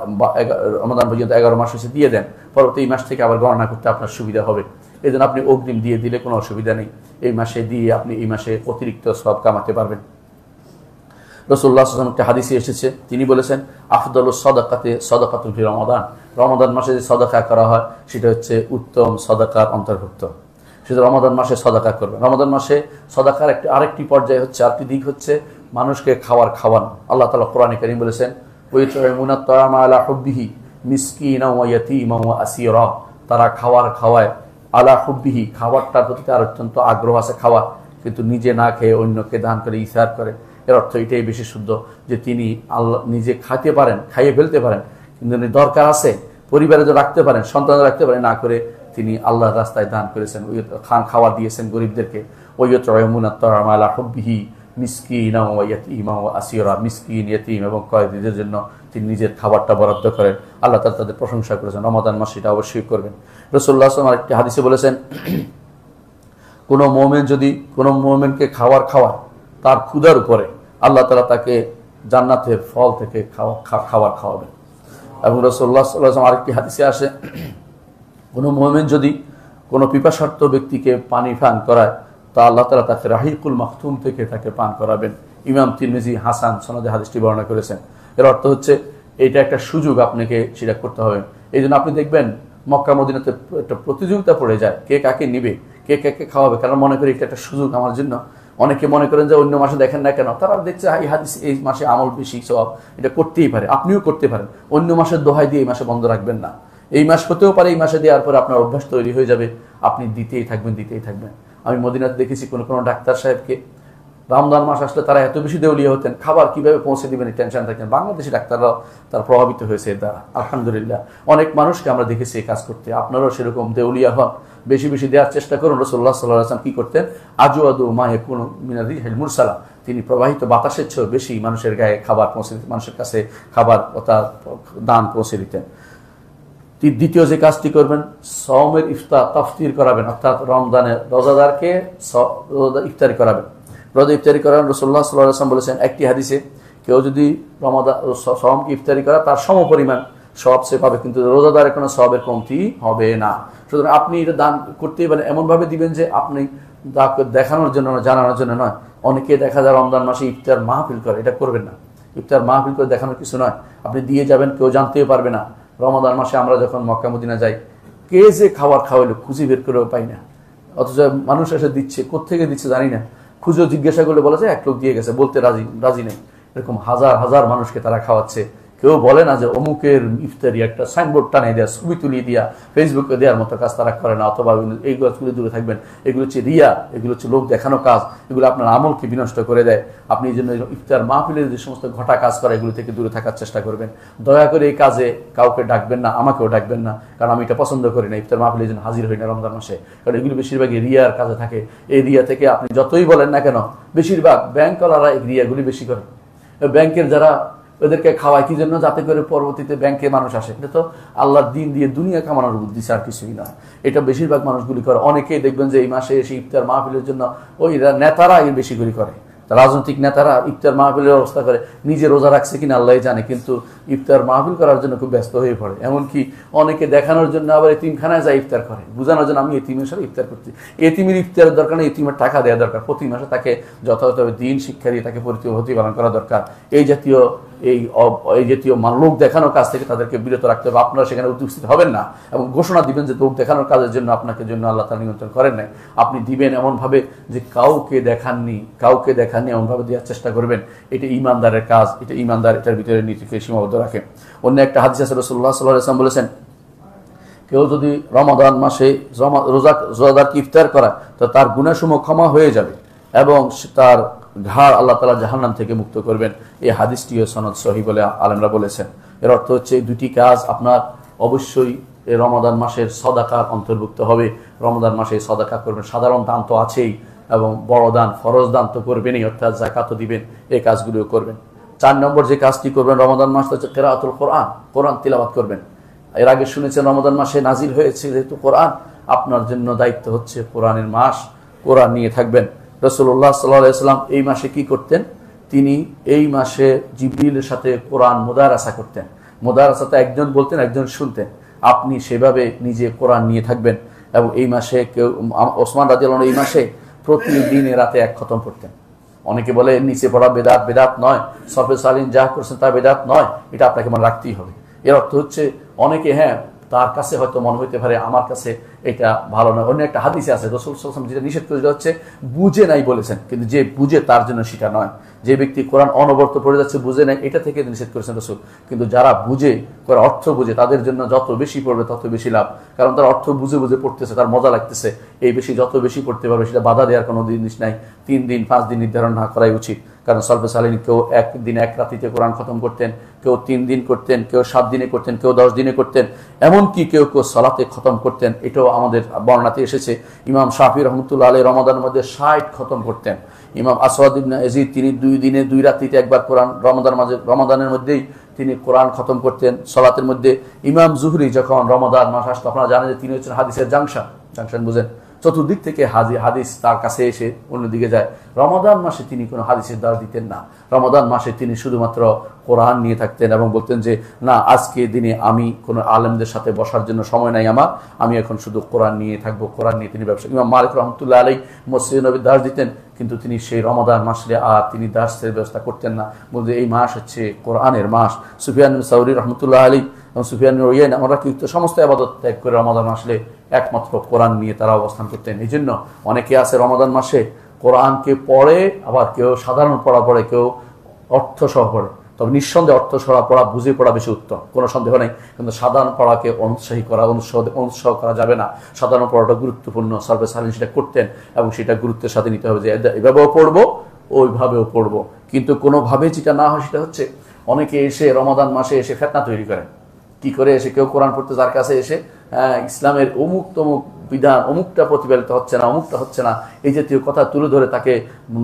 রমজান পর্যন্ত 11 মাস হয়েছে দিয়ে দেন, পরবর্তী এই মাস থেকে আবার গণনা করতে আপনার সুবিধা হবে। এই জন্য আপনি অগ্রিম দিয়ে দিলে কোনো অসুবিধা নেই। এই মাসে দিয়ে আপনি এই মাসে অতিরিক্ত সওয়াব কামাতে পারবেন। রাসূলুল্লাহ সাল্লাল্লাহু আলাইহি ওয়াসাল্লাম একটা হাদিসে এসেছে, তিনি বলেছেন আফদালুস সাদাকাতে সাদাকাতুল ফি রমাদান। রমাদান মাসে যে সাদাকা করা হয় সেটা হচ্ছে উত্তম সাদাকার অন্তর্ভুক্ত। সেটা রমাদান মাসে সাদাকা করবেন। রমাদান মাসে সাদাকার আরেকটি পর্যায় হচ্ছে, আরেকটি দিক হচ্ছে মানুষকে খাওয়ানো। আল্লাহ তাআলা কোরআনে কারীম বলেছেন ওয়াইতুইমুনা আত-তাআমা আলা হুব্বিহি মিসকিনাও ওয়া ইয়াতীমান ওয়া আসীরা। তারা খাওয়ায় আলা হুব্বিহি, খাবারটার প্রতি তার অত্যন্ত আগ্রহ আছে খাওয়া, কিন্তু নিজে না খেয়ে অন্যকে দান করে, ইসার করে। এর অর্থ এটাই বেশি শুদ্ধ যে তিনি আল্লাহ নিজে খাইয়ে ফেলতে পারেন, কিন্তু দরকার আছে পরিবারে যে রাখতে পারেন, সন্তান রাখতে পারেন, না করে তিনি আল্লাহর রাস্তায় দান করেছেন, খাওয়া দিয়েছেন গরিবদেরকে। ওয়াইতুইমুনা আত-তাআমা আলা হুব্বিহি মিসকিনাও ওয়া ইয়াতীমান ওয়া আসীরা। মিসকিন, ইয়তীম এবং কয়েদিদের জন্য তিনি নিজের খাবারটা বরাদ্দ করেন। আল্লাহ তাআলা তাদের প্রশংসা করেছেন। রমাদান মাসে এটা অবশ্যই করবেন। রাসূলুল্লাহ সাল্লাল্লাহু আলাইহি ওয়াসাল্লাম আরেকটি হাদিসে বলেছেন কোনো মুমিন যদি কোনো মুমিনকে খাওয়ায় তার ক্ষুধার উপরে, আল্লাহ তাআলা তাকে জান্নাতের ফল থেকে খাবার খাওয়াবেন। এবং রাসূলুল্লাহ সাল্লাল্লাহু আলাইহি ওয়াসাল্লাম আরেকটি হাদিসে আসে, কোনো মুমিন যদি কোনো পিপাসার্ত ব্যক্তিকে পানি পান করায় তা আল্লাহ তাআলা তাকে রাহিকুল মাখতুম থেকে তাকে পান করাবেন। ইমাম তিরমিজি হাসান সনদে হাদিসটি বর্ণনা করেছেন। এর অর্থ হচ্ছে এটা একটা সুযোগ, আপনাকে সেটা করতে হবে। এই জন্য আপনি দেখবেন মক্কা মদিনাতে একটা প্রতিযোগিতা পড়ে যায়, কে কাকে নিবে, কে কাকে খাওয়াবে, কারণ মনে করি এটা একটা সুযোগ আমার জন্য। অনেকে মনে করেন যে অন্য মাসে দেখেন না কেন, তারা দেখছে এই হাদিস এই মাসে আমল বেশি, সব এটা করতেই পারে, আপনিও করতে পারেন। অন্য মাসের দোহাই দিয়ে এই মাসে বন্ধ রাখবেন না। এই মাস হতেও পারে, এই মাসে দেওয়ার পরে আপনার অভ্যাস তৈরি হয়ে যাবে, আপনি দিতেই থাকবেন, দিতেই থাকবেন। আমি মদিনাতে দেখেছি কোনো ডাক্তার সাহেবকে রমজান মাস আসলে তারা এত বেশি দেউলিয়া হতেন, খাবার কিভাবে পৌঁছে দিবেন টেনশন থাকতেন। বাংলাদেশি ডাক্তাররাও তারা প্রভাবিত হয়েছে এর দ্বারা, আলহামদুলিল্লাহ। অনেক মানুষকে আমরা দেখেছি এই কাজ করতে। আপনারাও সেরকম দেউলিয়া হন, বেশি বেশি দেওয়ার চেষ্টা করুন। রাসূলুল্লাহ সাল্লাল্লাহু আলাইহি ওয়াসাল্লাম কি করতেন? আজওয়াদু মা ইয়াকুনু মিনার রিহিল মুরসালা, তিনি প্রবাহিত বাতাসের চেয়েও বেশি মানুষের গায়ে খাবার পৌঁছে দিতেন, মানুষের কাছে খাবার দান পৌঁছে দিতেন। দ্বিতীয় যে কাজটি করবেন, সওমের তাফতির করাবেন, অর্থাৎ রমজানের রোজাদারকে ইফতারি করাবেন। রোজা ইফতারি করান রাসূলুল্লাহ সাল্লাল্লাহু আলাইহি ওয়াসাল্লাম বলেছেন, একটি হাদিসে কেউ যদি রমাদান সওমকে ইফতারি করা তার সমপরিমাণ সওয়াব সে পাবে, কিন্তু রোজাদারের কোনো সওয়াবের কমতি হবে না। সুতরাং আপনি এটা দান করতেই পারেন, এমনভাবে দিবেন যে আপনি দেখানোর জন্য না, জানানোর জন্য নয়। অনেকে দেখা যায় রমজান মাসে ইফতার মাহফিল করে, এটা করবেন না। ইফতার মাহফিল করে দেখানোর কিছু নয়, আপনি দিয়ে যাবেন, কেউ জানতেও পারবে না। রমাদান মাসে আমরা যখন মক্কা মদিনা যাই, কে যে খাবার খাওয়াইলো খুঁজে বের করেও পাই না, অথচ মানুষ এসে দিচ্ছে, কোত্থেকে দিচ্ছে জানি না। খুঁজেও জিজ্ঞাসা করলে বলা যায় এক লোক দিয়ে গেছে, বলতে রাজি নেই। এরকম হাজার হাজার মানুষকে তারা খাওয়াচ্ছে। কেউ বলে না যে অমুকের ইফতারি, একটা সাইনবোর্ড টানিয়ে দেওয়া, ছবি তুলিয়ে দিয়া ফেসবুকে দেওয়ার মতো কাজ তারা করে না। অথবা এইগুলো তুলে দূরে থাকবেন। এগুলো হচ্ছে রিয়া, এগুলো হচ্ছে লোক দেখানো কাজ, এগুলো আপনার আমলকে বিনষ্ট করে দেয়। আপনি এই জন্য ইফতার মাহফিলের যে সমস্ত ঘটা কাজ করে, এগুলো থেকে দূরে থাকার চেষ্টা করবেন। দয়া করে এই কাজে কাউকে ডাকবেন না, আমাকেও ডাকবেন না, কারণ আমি এটা পছন্দ করি না। ইফতার মাহফিলের জন্য হাজির হই না রমজান মাসে, কারণ এগুলো বেশিরভাগই রিয়ার কাজে থাকে। এই রিয়া থেকে আপনি যতই বলেন না কেন, বেশিরভাগ ব্যাংকওয়ালারা এই রিয়াগুলি বেশি করে। ব্যাংকের যারা ওদেরকে খাওয়ায় কি জন্য? যাতে করে পরবর্তীতে ব্যাংকে মানুষ আসে। এটা তো আল্লাহর দিন দিয়ে দুনিয়া কামানোর বুদ্ধি, আর কিছুই নয়। এটা বেশিরভাগ মানুষগুলি করে। অনেকেই দেখবেন যে এই মাসে এসে ইফতার মাহফিলের জন্য ওই নেতারা এই বেশি করে করে, রাজনৈতিক নেতারা ইফতার মাহফিলের ব্যবস্থা করে। নিজে রোজা রাখছে কিনা আল্লাহ জানে, কিন্তু ইফতার মাহফিল করার জন্য খুব ব্যস্ত হয়ে পড়ে। এমনকি অনেকে দেখানোর জন্য আবার এতিমখানায় যায় ইফতার করে, বোঝানোর জন্য আমি এতিমের সাথে ইফতার করছি। এতিমের ইফতারের দরকার নেই, এতিমের টাকা দেওয়া দরকার। প্রতি মাসে তাকে যথাযথভাবে দিন শিক্ষা দিয়ে তাকে প্রতিপালন করা দরকার। এই জাতীয় লোক দেখানোর কাজ থেকে তাদেরকে বিরত রাখতে হবে। আপনারা সেখানে উপস্থিত হবেন না এবং ঘোষণা দিবেন যে লোক দেখানোর কাজের জন্য আপনাকে জন্য আল্লাহ তাআলা নিমন্ত্রণ করেন নাই। আপনি দিবেন এমনভাবে যে কাউকে দেখাননি এমনভাবে দেওয়ার চেষ্টা করবেন। এটা ঈমানদারের কাজ, এটা ঈমানদার এটার ভিতরে নীতিকে সীমাবদ্ধ রাখে। অন্য একটা হাদিসে রাসূলুল্লাহ সাল্লাল্লাহু আলাইহি ওয়াসাল্লাম বলেছেন, কেউ যদি রমাদান মাসে রোজাদারকে ইফতার করায় তো তার গুনাহসমূহ ক্ষমা হয়ে যাবে এবং তার ঘাড় আল্লাহ তাআলা জাহান্নাম থেকে মুক্ত করবেন। এই হাদিসটিও সনদ সহিহ বলে আলেমরা বলেছেন। এর অর্থ হচ্ছে দুটি কাজ আপনার অবশ্যই এই রমাদান মাসের সদাকার অন্তর্ভুক্ত হবে। রমাদান মাসে সদাকা করবেন, সাধারণ দান তো আছেই, এবং বড় দান ফরজ দান তো করবেনই, অর্থাৎ যাকাতও দিবেন। এই কাজগুলিও করবেন। 4 নম্বর যে কাজটি করবেন রমাদান মাস হচ্ছে কিরাআতুল কোরআন, কোরআন তিলাওয়াত করবেন। এর আগে শুনেছেন রমাদান মাসে নাজিল হয়েছে যেহেতু কোরআন, আপনার জন্য দায়িত্ব হচ্ছে কোরআনের মাস, কোরআন নিয়ে থাকবেন। রাসূলুল্লাহ সাল্লাল্লাহু আলাইহি ওয়াসাল্লাম এই মাসে কি করতেন? তিনি এই মাসে জিবরিলের সাথে কোরআন মুদারাসা করতেন। মুদারাসাতে একজন বলতেন, একজন শুনতেন। আপনি সেভাবে নিজে কোরআন নিয়ে থাকবেন। এবং এই মাসে কেউ ওসমান রাদিয়াল্লাহু আনহু এই মাসে প্রতিদিন রাতে 1 খতম করতেন। অনেকে বলে নিচে পড়া বেদাত নয়, সরফে সালিন যা করছেন তা বেদাত নয়, এটা আপনাকে মনে রাখতেই হবে। এর অর্থ হচ্ছে অনেকে তার কাছে হয়তো মনে হইতে পারে আমার কাছে এটা ভালো নয়। অন্য একটা হাদিসে আছে রাসূল সাল্লাল্লাহু আলাইহি ওয়াসাল্লাম যেটা নিষেধ করে হচ্ছে বুঝে নাই বলেছেন, কিন্তু যে বুঝে তার জন্য সেটা নয়। যে ব্যক্তি কোরআন অনবরত পড়ে যাচ্ছে বুঝে নাই, এটা থেকে নিষেধ করেছেন রাসূল। কিন্তু যারা বুঝে, কোরআন অর্থ বুঝে, তাদের জন্য যত বেশি পড়বে তত বেশি লাভ। কারণ তার অর্থ বুঝে বুঝে পড়তেছে, তার মজা লাগতেছে। এই যত বেশি পড়তে পারবে সেটা বাধা দেওয়ার কোনো জিনিস নাই। 3 দিন 5 দিন নির্ধারণ না করাই উচিত। কারণ সলফে সালিন কেউ 1 দিন 1 রাতিতে কোরআন খতম করতেন, কেউ 3 দিন করতেন, কেউ 7 দিনে করতেন, কেউ 10 দিনে করতেন, এমনকি কেউ সালাতে খতম করতেন। এটাও আমাদের বর্ণনাতে এসেছে। ইমাম শাফি রহমতুল্লাহ আলাইহি রমাদানের মধ্যে 60 খতম করতেন। ইমাম আসওয়াদ ইবনে ইয়াজিদ তিনি 2 দিনে 2 রাতিতে একবার কোরআন রমাদানের মধ্যেই তিনি কোরআন খতম করতেন সালাতের মধ্যে। ইমাম জুহরি যখন রমাদান মাস আসতো, আপনারা জানেন যে তিনি হচ্ছেন হাদিসের জাংশন বুঝেন, চতুর্দিক থেকে হাদিস তার কাছে এসে অন্যদিকে যায়। রমাদান মাসে তিনি কোনো হাদিসের দ্বার দিতেন না। রমাদান মাসে তিনি শুধুমাত্র কোরআন নিয়ে থাকতেন এবং বলতেন যে না, আজকে দিনে আমি কোনো আলেমদের সাথে বসার জন্য সময় নাই আমার, আমি এখন শুধু কোরআন নিয়ে থাকবো। কোরআন নিয়ে তিনি ব্যবসা। ইমাম মালিক রহমতুল্লাহ আলাইহি মসজিদে নববীতে দার্স দিতেন, কিন্তু তিনি সেই রমাদান মাসে আর তিনি দার্সের ব্যবস্থা করতেন না। বলতে এই মাস হচ্ছে কোরআনের মাস। সুফিয়ান সাউরি রহমতুল্লাহ আলাইহি এবং সুফিয়ান ওয়াইন আমরা কিন্তু সমস্ত ইবাদত ত্যাগ করে রমাদান মাসে একমাত্র কোরআন নিয়ে তারা অবস্থান করতেন। এই জন্য অনেকে আছে রমাদান মাসে কোরআনকে পড়ে, আবার কেউ সাধারণ পড়া পড়ে, কেউ অর্থ সহ পড়ে। তবে নিঃসন্দেহে অর্থ সহ পড়া, বুঝে পড়া বেশি উত্তম, কোনো সন্দেহ নেই। কিন্তু সাধারণ পড়াকে অনুৎসাহ করা যাবে না। সাধারণ পড়াটা গুরুত্বপূর্ণ। সালফে সালেহিন সেটা করতেন এবং সেটা গুরুত্বের সাথে নিতে হবে যে এভাবেও পড়বো, ওইভাবেও পড়বো। কিন্তু কোনোভাবে যেটা না হয় সেটা হচ্ছে অনেকে এসে রমাদান মাসে এসে ফিতনা তৈরি করে। কি করে এসে কেউ কোরআন পড়তে যার কাছে এসে ইসলামের অমুক তমুক বিধান, অমুকটা প্রতিপালিত হচ্ছে না, অমুকটা হচ্ছে না, এই জাতীয় কথা তুলে ধরে তাকে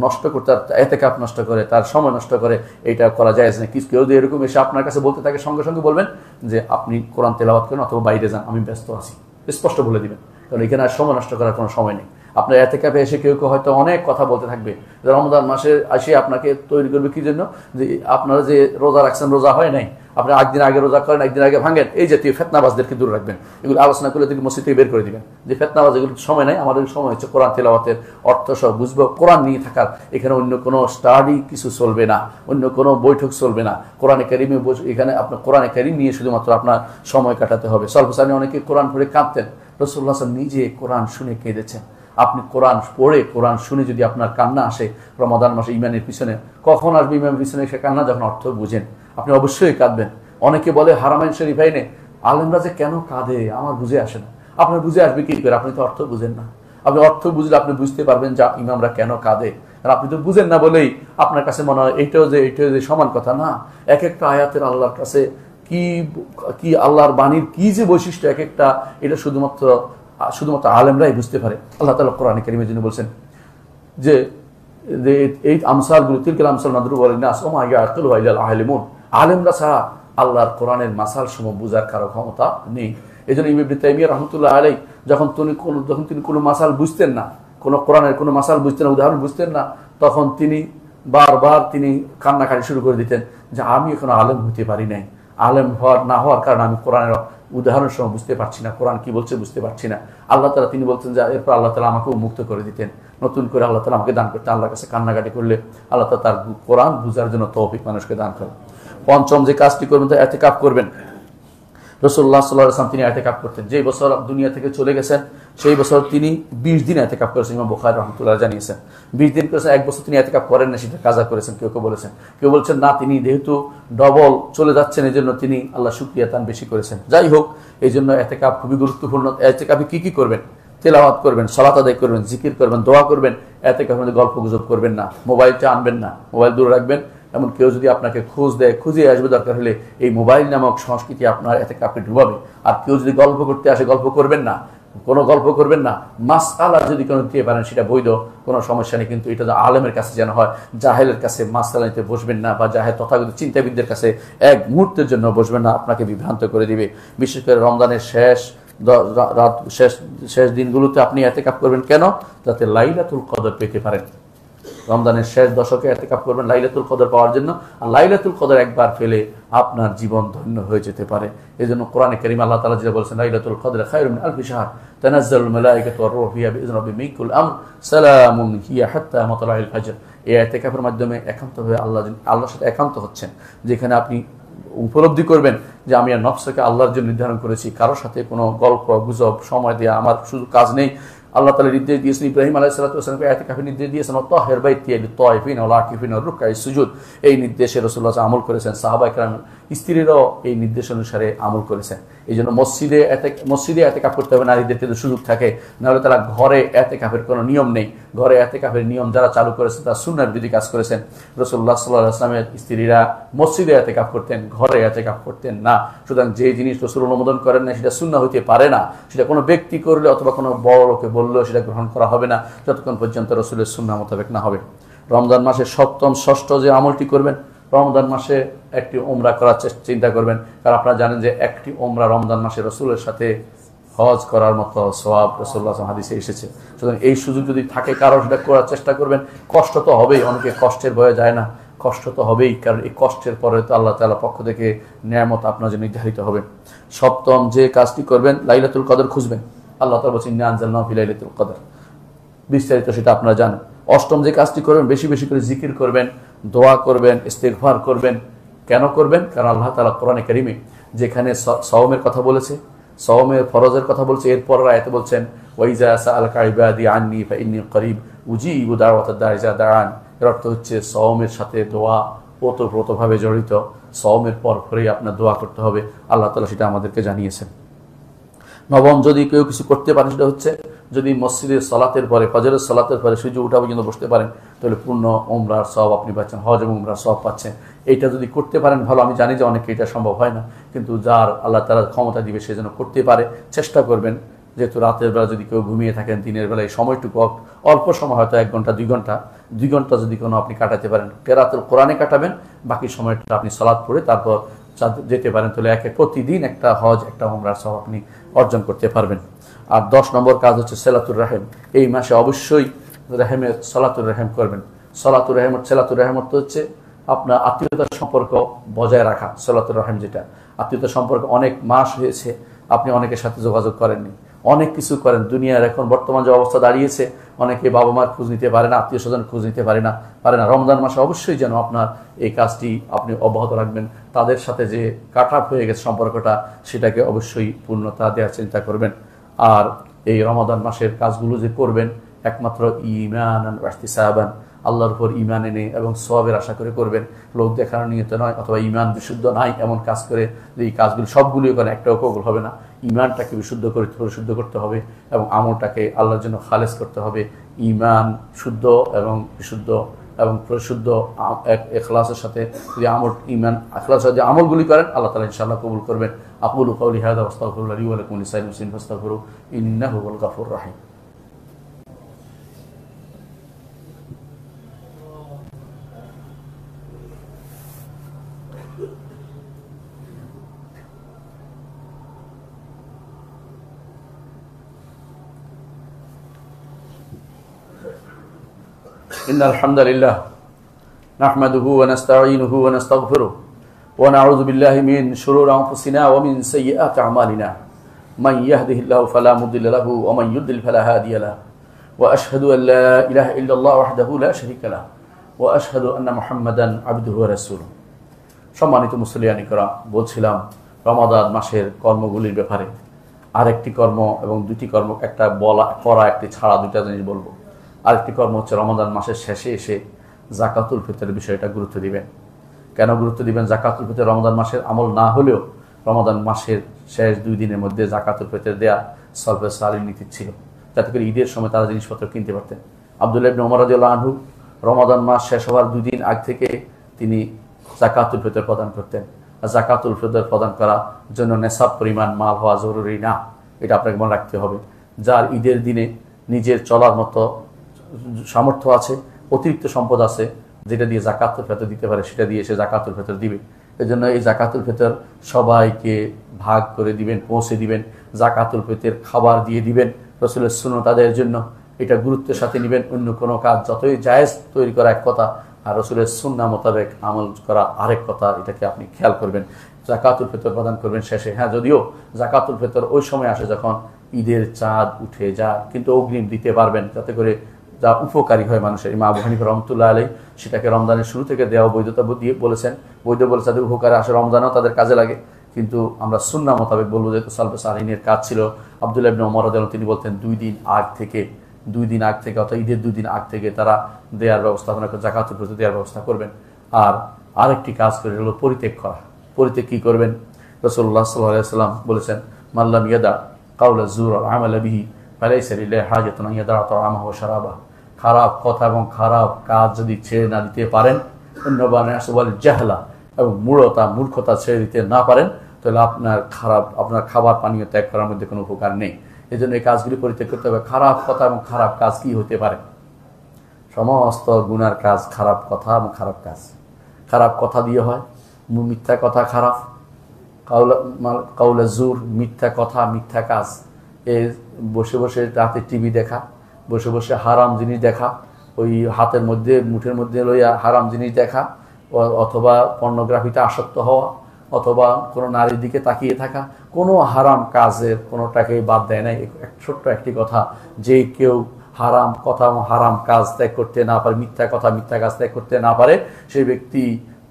নষ্ট করতে, তার এতেকাফ নষ্ট করে, তার সময় নষ্ট করে। এইটা করা যায় না। কেউ যদি এরকম এসে আপনার কাছে বলতে থাকে, সঙ্গে সঙ্গে বলবেন যে আপনি কোরআন তেলাওয়াত করেন অথবা বাইরে যান, আমি ব্যস্ত আছি, স্পষ্ট বলে দিবেন। কারণ এখানে আর সময় নষ্ট করার কোনো সময় নেই। আপনার এতেকাফে এসে কেউ কেউ হয়তো অনেক কথা বলতে থাকবে। রমজান মাসে এসে আপনাকে তৈরি করবে কি জন্য? যে আপনারা যে রোজা রাখছেন, রোজা হয় নাই, আপনি একদিন আগে রোজা করেন, একদিন আগে ভাঙেন, এই জাতীয় ফেতনাবাজদেরকে দূরে রাখবেন। এগুলো আলোচনা করলে তিনি মসজিদ থেকে বের করে দিবেন যে ফেতনাবাজ, এগুলো সময় নাই। আমাদের সময় হচ্ছে কোরআন তেলাওয়াতের, অর্থ সহ বুঝবো, কোরআন নিয়ে থাকার। এখানে অন্য কোনো স্টাডি কিছু চলবে না, অন্য কোনো বৈঠক চলবে না। কোরআনে কারিমে এখানে আপনার কোরআনে কারিম নিয়ে শুধুমাত্র আপনার সময় কাটাতে হবে। সর্বসাধারণ অনেকে কোরআন পড়ে কাঁদতেন। রাসূলুল্লাহ সাল্লাল্লাহু আলাইহি ওয়াসাল্লাম নিজে কোরআন শুনে কেঁদেছেন। আপনি কোরআন পড়ে, কোরআন শুনে যদি আপনার কান্না আসে রমাদান মাসে ইমানের পিছনে, কখন আসবে ইমানের পিছনে সে কান্না? যখন অর্থ বুঝেন, আপনি অবশ্যই কাঁদবেন। অনেকে বলে হারামাইন শরীফাইনে আলেমরা যে কেন কাঁদে আমার বুঝে আসে না। আপনার বুঝে আসবে কি করে? আপনি তো অর্থ বুঝেন না। আপনি অর্থ বুঝলে আপনি বুঝতে পারবেন যে ইমামরা কেন কাঁদে। আর আপনি তো বুঝেন না বলেই আপনার কাছে মনে হয় এইটাও যে সমান কথা না। এক একটা আয়াতের আল্লাহর কাছে কি আল্লাহর বাণীর কি যে বৈশিষ্ট্য এক একটা, এটা শুধুমাত্র আলেমরাই বুঝতে পারে। আল্লাহ তাআলা কোরআনে কারীমের জন্য বলছেন যে এই আমসালগুলো, তিলকাল আমসাল নাদরিবু লিন-নাস ওয়া মা ইয়াকিলুহা ইল্লাল আলিমুন। আলেমরা ছাড়া আল্লাহর কোরআনের মাসাল সমূহ বুঝার কারো ক্ষমতা নেই। এই জন্য ইবনে তাইমিয়া রাহমাতুল্লাহ আলাইহি যখন তিনি কোনো মাসাল বুঝতেন না, কোনো কোরআনের কোনো মাসাল বুঝতেন না, উদাহরণ বুঝতেন না, তখন তিনি বারবার কান্নাকাটি শুরু করে দিতেন যে আমি এখন আলেম হতে পারি নাই। আলেম না হওয়ার কারণে আমি কোরআনের উদাহরণ সময় বুঝতে পারছি না, কোরআন কি বলছে বুঝতে পারছি না। আল্লাহ তাআলা তিনি বলতেন যে এরপর আল্লাহ তাআলা আমাকে মুক্ত করে দিতেন, নতুন করে আল্লাহ তাআলা আমাকে দান করতেন। আল্লাহর কাছে কান্নাকাটি করলে আল্লাহ তাআলা তার কোরআন বুঝার জন্য তৌফিক মানুষকে দান করেন। পঞ্চম যে কাজটি করবেন তা ইতিকাফ করবেন। রাসূলুল্লাহ সাল্লাল্লাহু আলাইহি ওয়াসাল্লাম তিনি ইতিকাফ করতেন। যেই বছর দুনিয়া থেকে চলে গেছেন সেই বছর তিনি 20 দিন ইতিকাফ করেছেন। ইমাম বুখারী রাহমাতুল্লাহ জানিয়েছেন 20 দিন করেছেন। এক বছর তিনি ইতিকাফ করেন না, সেটা কাজা করেছেন। কেউ বলেছেন, কেউ বলছেন না, তিনি যেহেতু ডবল চলে যাচ্ছেন এই জন্য তিনি আল্লাহ শুকরিয়া তান বেশি করেছেন। যাই হোক, এই জন্য ইতিকাফ খুবই গুরুত্বপূর্ণ। ইতিকাফে কি করবেন? তেলাওয়াত করবেন, সালাত আদায় করবেন, জিকির করবেন, দোয়া করবেন। ইতিকাফের মধ্যে গল্প গুজব করবেন না, মোবাইলটা আনবেন না, মোবাইল দূরে রাখবেন। এমন কেউ যদি আপনাকে খোঁজ দেয়, খুঁজে আসবে, দরকার হলে এই মোবাইল নামক সংস্কৃতি আপনার ইতিকাফে ডুবাবে। আর কেউ যদি গল্প করতে আসে, গল্প করবেন না, কোনো গল্প করবেন না। মাসআলা যদি কোনো দিতে পারেন সেটা বৈধ, কোনো সমস্যা নেই। কিন্তু এটা আলেমের কাছে যেন হয়, জাহেলের কাছে মাসআলা নিতে বসবেন না, বা জাহেল তথাগত চিন্তাবিদদের কাছে এক মুহূর্তের জন্য বসবেন না, আপনাকে বিভ্রান্ত করে দিবে। বিশেষ করে রমজানের শেষ দিনগুলোতে আপনি ইতিকাফ করবেন কেন? যাতে লাইলাতুল কদর পেতে পারেন। রমজানের শেষ দশকে ইতিকাফ করবেন লাইলাতুল কদর পাওয়ার জন্য। আর লাইলাতুল কদর একবার পেলে আপনার জীবন ধন্য হয়ে যেতে পারে। এই জন্য কোরআনে কারীম আল্লাহ তাআলা যেটা বলেছেন, লাইলাতুল কদর খায়রুম মিন আলফি শাহর তানাজ্জালুল মালায়েকাতু ওয়ার রূহু ফিহা বিইذن রাব্বিহিম মিন কুল্লি আমর সালামুন হিয়া হাত্তা মাতলাইল ফজর। এই ইতিকাফের মাধ্যমে একান্তভাবে আল্লাহর সাথে একান্ত হচ্ছেন, যেখানে আপনি উপলব্ধি করবেন যে আমি আর নফসকে আল্লাহর জন্য নির্ধারণ করেছি, কারোর সাথে কোনো গল্প গুজব সময় দেওয়া আমার শুধু কাজ নেই। আল্লাহ তাআলা নির্দেশ দিয়েছেন, ইব্রাহিম আলাইহিস সালাতু ওয়াস সালামকে ইতিকাফের নির্দেশ দিয়েছেন, তাহির বাইতি লিত-তাইফিন ওয়াল আকিফিন ওয়ার রুকআই সুজুদ। এই নির্দেশে রাসূলুল্লাহ আমল করেছেন, সাহাবায়ে কেরাম স্ত্রীরাও এই নির্দেশ অনুসারে আমল করেছেন। এই জন্য মসজিদে ইতিকাফ করতে হবে নারীদের, কিন্তু সুযোগ থাকে, নাহলে তারা ঘরে ইতিকাফের কোনো নিয়ম নেই। ঘরে ইতিকাফের নিয়ম যারা চালু করেছেন তারা সুন্নাহর বিরোধী কাজ করেছেন। রাসূলুল্লাহ সাল্লাল্লাহু আলাইহি ওয়াসাল্লামের স্ত্রীরা মসজিদে ইতিকাফ করতেন, ঘরে ইতিকাফ করতেন না। সুতরাং যে জিনিস রাসূল অনুমোদন করেন না সেটা সুন্নাহ হতে পারে না। সেটা কোনো ব্যক্তি করলে অথবা কোনো বড় লোকে বললেও সেটা গ্রহণ করা হবে না, যতক্ষণ পর্যন্ত রাসূলের সুন্নাহ মোতাবেক না হবে। রমজান মাসে সপ্তম ষষ্ঠ যে আমলটি করবেন, রমজান মাসে একটি উমরা করার চিন্তা করবেন। কারণ আপনারা জানেন যে একটি উমরা রমজান মাসে রাসূলের সাথে হজ করার মতো সওয়াব রাসূলুল্লাহ সাল্লাল্লাহু আলাইহি ওয়াসাল্লাম হাদিসে এসেছে। সুতরাং এই সুযোগ যদি থাকে কারো, সেটা করার চেষ্টা করবেন। কষ্ট তো হবেই, অনেকে কষ্টের ভয়ে যায় না, কষ্ট তো হবেই, কারণ এই কষ্টের পরে তো আল্লাহ তাআলার পক্ষ থেকে নিয়ামত আপনার জন্য নির্ধারিত হবে। সপ্তম যে কাজটি করবেন, লাইলাতুল কদর খুঁজবেন। আল্লাহ তাআলা বলেছেন ইন্না আনজালনাহু ফি লাইলাতুল কদর, বিস্তারিত সেটা আপনারা জানেন। অষ্টম যে কাজটি করবেন, বেশি বেশি করে জিকির করবেন, দোয়া করবেন, ইস্তিগফার করবেন। কেন করবেন? কারণ আল্লাহ তাআলা কোরআনে কারীমে যেখানে সাওমের কথা বলেছে, সাওমের ফরজের কথা বলছে, এরপর আয়াতে বলছেন ওয়াইজা সাআলাকা ইবাদি আন্নী ফাইন্নী করিব উজিবু দাওয়াতাদ দাঈ ইযা দাআন। এর অর্থ হচ্ছে সাওমের সাথে দোয়া ওতপ্রোতভাবে জড়িত। সাওমের পর পরেই আপনার দোয়া করতে হবে, আল্লাহ তাআলা সেটা আমাদেরকে জানিয়েছেন। নবম যদি কেউ কিছু করতে পারেন, সেটা হচ্ছে যদি মসজিদের সালাতের পরে, ফজরের সালাতের পরে সূর্য ওঠা পর্যন্ত বসতে পারেন, তাহলে পূর্ণ উমরার সওয়াব আপনি পাচ্ছেন, হজ এবং উমরার সওয়াব পাচ্ছেন। এইটা যদি করতে পারেন ভালো। আমি জানি যে অনেকে এটা সম্ভব হয় না, কিন্তু যার আল্লাহ তাআলা ক্ষমতা দিবে সে যেন করতে পারে, চেষ্টা করবেন। যেহেতু রাতের বেলা যদি কেউ ঘুমিয়ে থাকেন, দিনের বেলায় সময়টুকু অল্প সময়, হয়তো 1 ঘন্টা 2 ঘন্টা যদি কোনো আপনি কাটাতে পারেন, কেরাতুল কোরআনে কাটাবেন, বাকি সময়টা আপনি সালাত পড়ে তারপর যেতে পারেন, তাহলে প্রতিদিন একটা হজ একটা উমরার সওয়াব আপনি অর্জন করতে পারবেন। আর 10 নম্বর কাজ হচ্ছে সিলাতুর রাহিম। এই মাসে অবশ্যই সালাতুর রাহিম করবেন। সালাতুর রাহিম অর্থ হচ্ছে আপনার আত্মীয়তার সম্পর্ক বজায় রাখা। সালাতুর রাহিম যেটা আত্মীয়তার সম্পর্ক, অনেক মাস হয়েছে আপনি অনেকের সাথে যোগাযোগ করেননি, অনেক কিছু করেন। দুনিয়ার এখন বর্তমান যে অবস্থা দাঁড়িয়েছে, অনেকে বাবা মার খোঁজ নিতে পারে না, আত্মীয় স্বজন খোঁজ নিতে পারে না। রমজান মাসে অবশ্যই যেন আপনার এই কাজটি আপনি অব্যাহত রাখবেন। তাদের সাথে যে কাট আপ হয়ে গেছে সম্পর্কটা, সেটাকে অবশ্যই পূর্ণতা দেওয়ার চিন্তা করবেন। আর এই রমাদান মাসের কাজগুলো যে করবেন, একমাত্র ঈমানান ওয়া ইহতিসাবান, আল্লাহর উপর ঈমান এনে এবং সওয়াবের আশা করে করবেন, লোক দেখানোর নিয়ত নয়, অথবা ঈমান বিশুদ্ধ নাই এমন কাজ করে যে এই কাজগুলো সবগুলোই করেন, একটাও কবুল হবে না। ঈমানটাকে পরিশুদ্ধ করতে হবে এবং আমলটাকে আল্লাহর জন্য খালেস করতে হবে। ঈমান শুদ্ধ এবং বিশুদ্ধ এবং পরিশুদ্ধ ইখলাসের সাথে যদি ইখলাসের সাথে আমলগুলি করেন, আল্লাহ তাআলা ইনশাআল্লাহ কবুল করবেন। আকুলু কাওলি হাযা ওয়া আস্তাগফিরুল্লাহ লি ওয়া লাকুম ওয়া লিসাইরিল মুসলিমিন ফাস্তাগফিরু ইন্নাহু হুয়াল গাফুরুর রাহিম। ইন্নাল হামদালিল্লাহ নাহমাদুহু ওয়া নাস্তাঈনুহু ওয়া নাস্তাগফিরুহ ওয়া নাউযু বিল্লাহি মিন শুরুরি আনফুসিনা ওয়া মিন সাইয়্যাতি আমালিনা মান ইয়াহদিহিল্লাহু ফালা মুদিল্লা লাহু ওয়া মান ইউদ্লিল ফালা হাদিয়া লাহু ওয়া আশহাদু আল লা ইলাহা ইল্লাল্লাহ ওয়াহদাহু লা শারীকা লাহু ওয়া আশহাদু আন্না মুহাম্মাদান আবদুহু ওয়া রাসূলুহু। সম্মানিত মুসলিয়ান ইকরাম, বলছিলাম রমাদান মাসের কর্মগুলির ব্যাপারে। আরেকটি কর্ম এবং দুটি কর্ম, একটা করা একটি ছাড়া, দুইটা জিনিস বলবো। আরেকটি কর্ম হচ্ছে রমাদান মাসের শেষে এসে যাকাতুল ফিতরের বিষয়টা গুরুত্ব দিবেন। কেন গুরুত্ব দিবেন? যাকাতুল ফিতর রমাদান মাসের আমল না হলেও রমাদান মাসের শেষ 2 দিনের মধ্যে যাকাতুল ফিতর দেয়া সলফে সালিহিন নীতি ছিল, যাতে করে ঈদের সময় তারা জিনিসপত্র কিনতে পারতেন। আব্দুল্লাহ ইবনে ওমর রাদিয়াল্লাহু আনহু রমাদান মাস শেষ হওয়ার 2 দিন আগ থেকে তিনি যাকাতুল ফিতর প্রদান করতেন। আর যাকাতুল ফিতর প্রদান করার জন্য নেশাব পরিমাণ মাল হওয়া জরুরি না, এটা আপনাকে মনে রাখতে হবে। যার ঈদের দিনে নিজের চলার মতো সামর্থ্য আছে, অতিরিক্ত সম্পদ আছে, যেটা দিয়ে যাকাতুল ফিতর দিতে পারে, সেটা দিয়ে সে যাকাতুল ফিতর দিবে। এজন্য এই যাকাতুল ফিতর সবাইকে ভাগ করে দিবেন, পৌঁছে দিবেন। যাকাতুল ফিতর খাবার দিয়ে দিবেন, রাসূলের সুন্নাত আদায়ের জন্য। এটা গুরুত্বের সাথে নেবেন। অন্য কোনো কাজ যতই জায়েজ তৈরি করা এক কথা, আর রাসূলের সুন্নাহ মোতাবেক আমল করা আরেক কথা। এটাকে আপনি খেয়াল করবেন। যাকাতুল ফিতর প্রদান করবেন শেষে। হ্যাঁ, যদিও যাকাতুল ফিতর ওই সময় আসে যখন ঈদের চাঁদ উঠে যায়, কিন্তু অগ্রিম দিতে পারবেন, যাতে করে যা উপকারী হয় মানুষের। ইমাম আবু হানিফা রাহমাতুল্লাহ আলাইহি সেটাকে রমজানের শুরু থেকে দেওয়া বৈধতা দিয়ে বলেছেন। বৈধ বলেছে, তাদের উপকারে আসে, রমজানও তাদের কাজে লাগে। কিন্তু আমরা সুন্নাহ মোতাবেক বলবো, যেহেতু সালফে সালিহিনের কাজ ছিল। আব্দুল্লাহ ইবনে ওমর রাদিয়াল্লাহু আনহু তিনি বলতেন 2 দিন আগ থেকে অর্থাৎ ঈদের 2 দিন আগ থেকে তারা দেওয়ার ব্যবস্থাপনা করে, যাকাতুল ফিতর দেওয়ার ব্যবস্থা করবেন। আর আরেকটি কাজ করে হলো পরিত্যাগ করা। পরিত্যাগ কি করবেন? রাসূলুল্লাহ সাল্লাল্লাহু আলাইহি ওয়াসাল্লাম বলেছেন, মান লাম ইয়াদা কাওলা যুর ওয়াল আমালা বিহি ফালাইসা লিল্লাহি হাজাতুন আন ইয়াদা তাআমাহু ওয়া শারাবাহু। খারাপ কথা এবং খারাপ কাজ যদি ছেড়ে না দিতে পারেন, ওয়াল জাহলা এবং মূর্খতা ছেড়ে দিতে না পারেন, তাহলে আপনার খাবার পানীয় ত্যাগ করার মধ্যে কোনো উপকার নেই। এই জন্য এই কাজগুলি পরিত্যাগ করতে হবে। খারাপ কথা এবং খারাপ কাজ কি হতে পারে? সমস্ত গুনার কাজ খারাপ কথা এবং খারাপ কাজ। খারাপ কথা দিয়ে হয়, মিথ্যা কথা খারাপ, কাউলা জুর, মিথ্যা কথা, মিথ্যা কাজ, বসে বসে রাতে টিভি দেখা, বসে বসে হারাম জিনিস দেখা, ওই হাতের মধ্যে মুঠের মধ্যে লইয়া হারাম জিনিস দেখা, অথবা পর্নোগ্রাফিতে আসক্ত হওয়া, অথবা কোনো নারীর দিকে তাকিয়ে থাকা, কোনো হারাম কাজের কোনোটাকেই বাদ দেয় নাই। ছোট্ট একটি কথা, যে কেউ হারাম কথা হারাম কাজ ত্যাগ করতে না পারে, মিথ্যা কথা মিথ্যা কাজ ত্যাগ করতে না পারে, সেই ব্যক্তি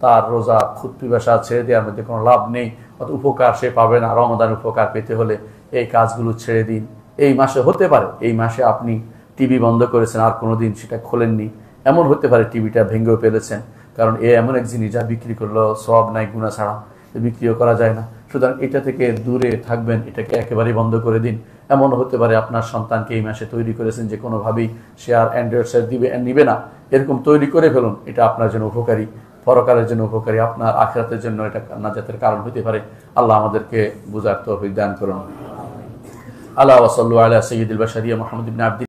তার রোজা খুদ পিপাসা ছেড়ে দেওয়ার মধ্যে কোনো লাভ নেই, অত উপকার সে পাবে না। রমাদান উপকার পেতে হলে এই কাজগুলো ছেড়ে দিন। এই মাসে হতে পারে এই মাসে আপনি টিভি বন্ধ করেছেন, আর কোনোদিন সেটা খোলেননি, এমন হতে পারে টিভিটা ভেঙেও ফেলেছেন, কারণ এমন এক জিনিস যা বিক্রি করলেও সওয়াব নাই, গুনাহ ছাড়া বিক্রিও করা যায় না। সুতরাং এটা থেকে দূরে থাকবেন, এটাকে একেবারেই বন্ধ করে দিন। এমন হতে পারে আপনার সন্তানকে এই মাসে তৈরি করেছেন যে কোনোভাবেই সে আর অ্যান্ড্রয়েড সেট নিবে না, এরকম তৈরি করে ফেলুন। এটা আপনার জন্য উপকারী, পরকালের জন্য উপকারী, আপনার আখিরাতের জন্য এটা নাজাতের কারণ হতে পারে। আল্লাহ আমাদেরকে বুঝার তৌফিক দান করুন। আল্লাহ ওয়া সাল্লু আলা সাইয়্যিদিল বাশারিয়া মুহাম্মদ ইবনে আবদি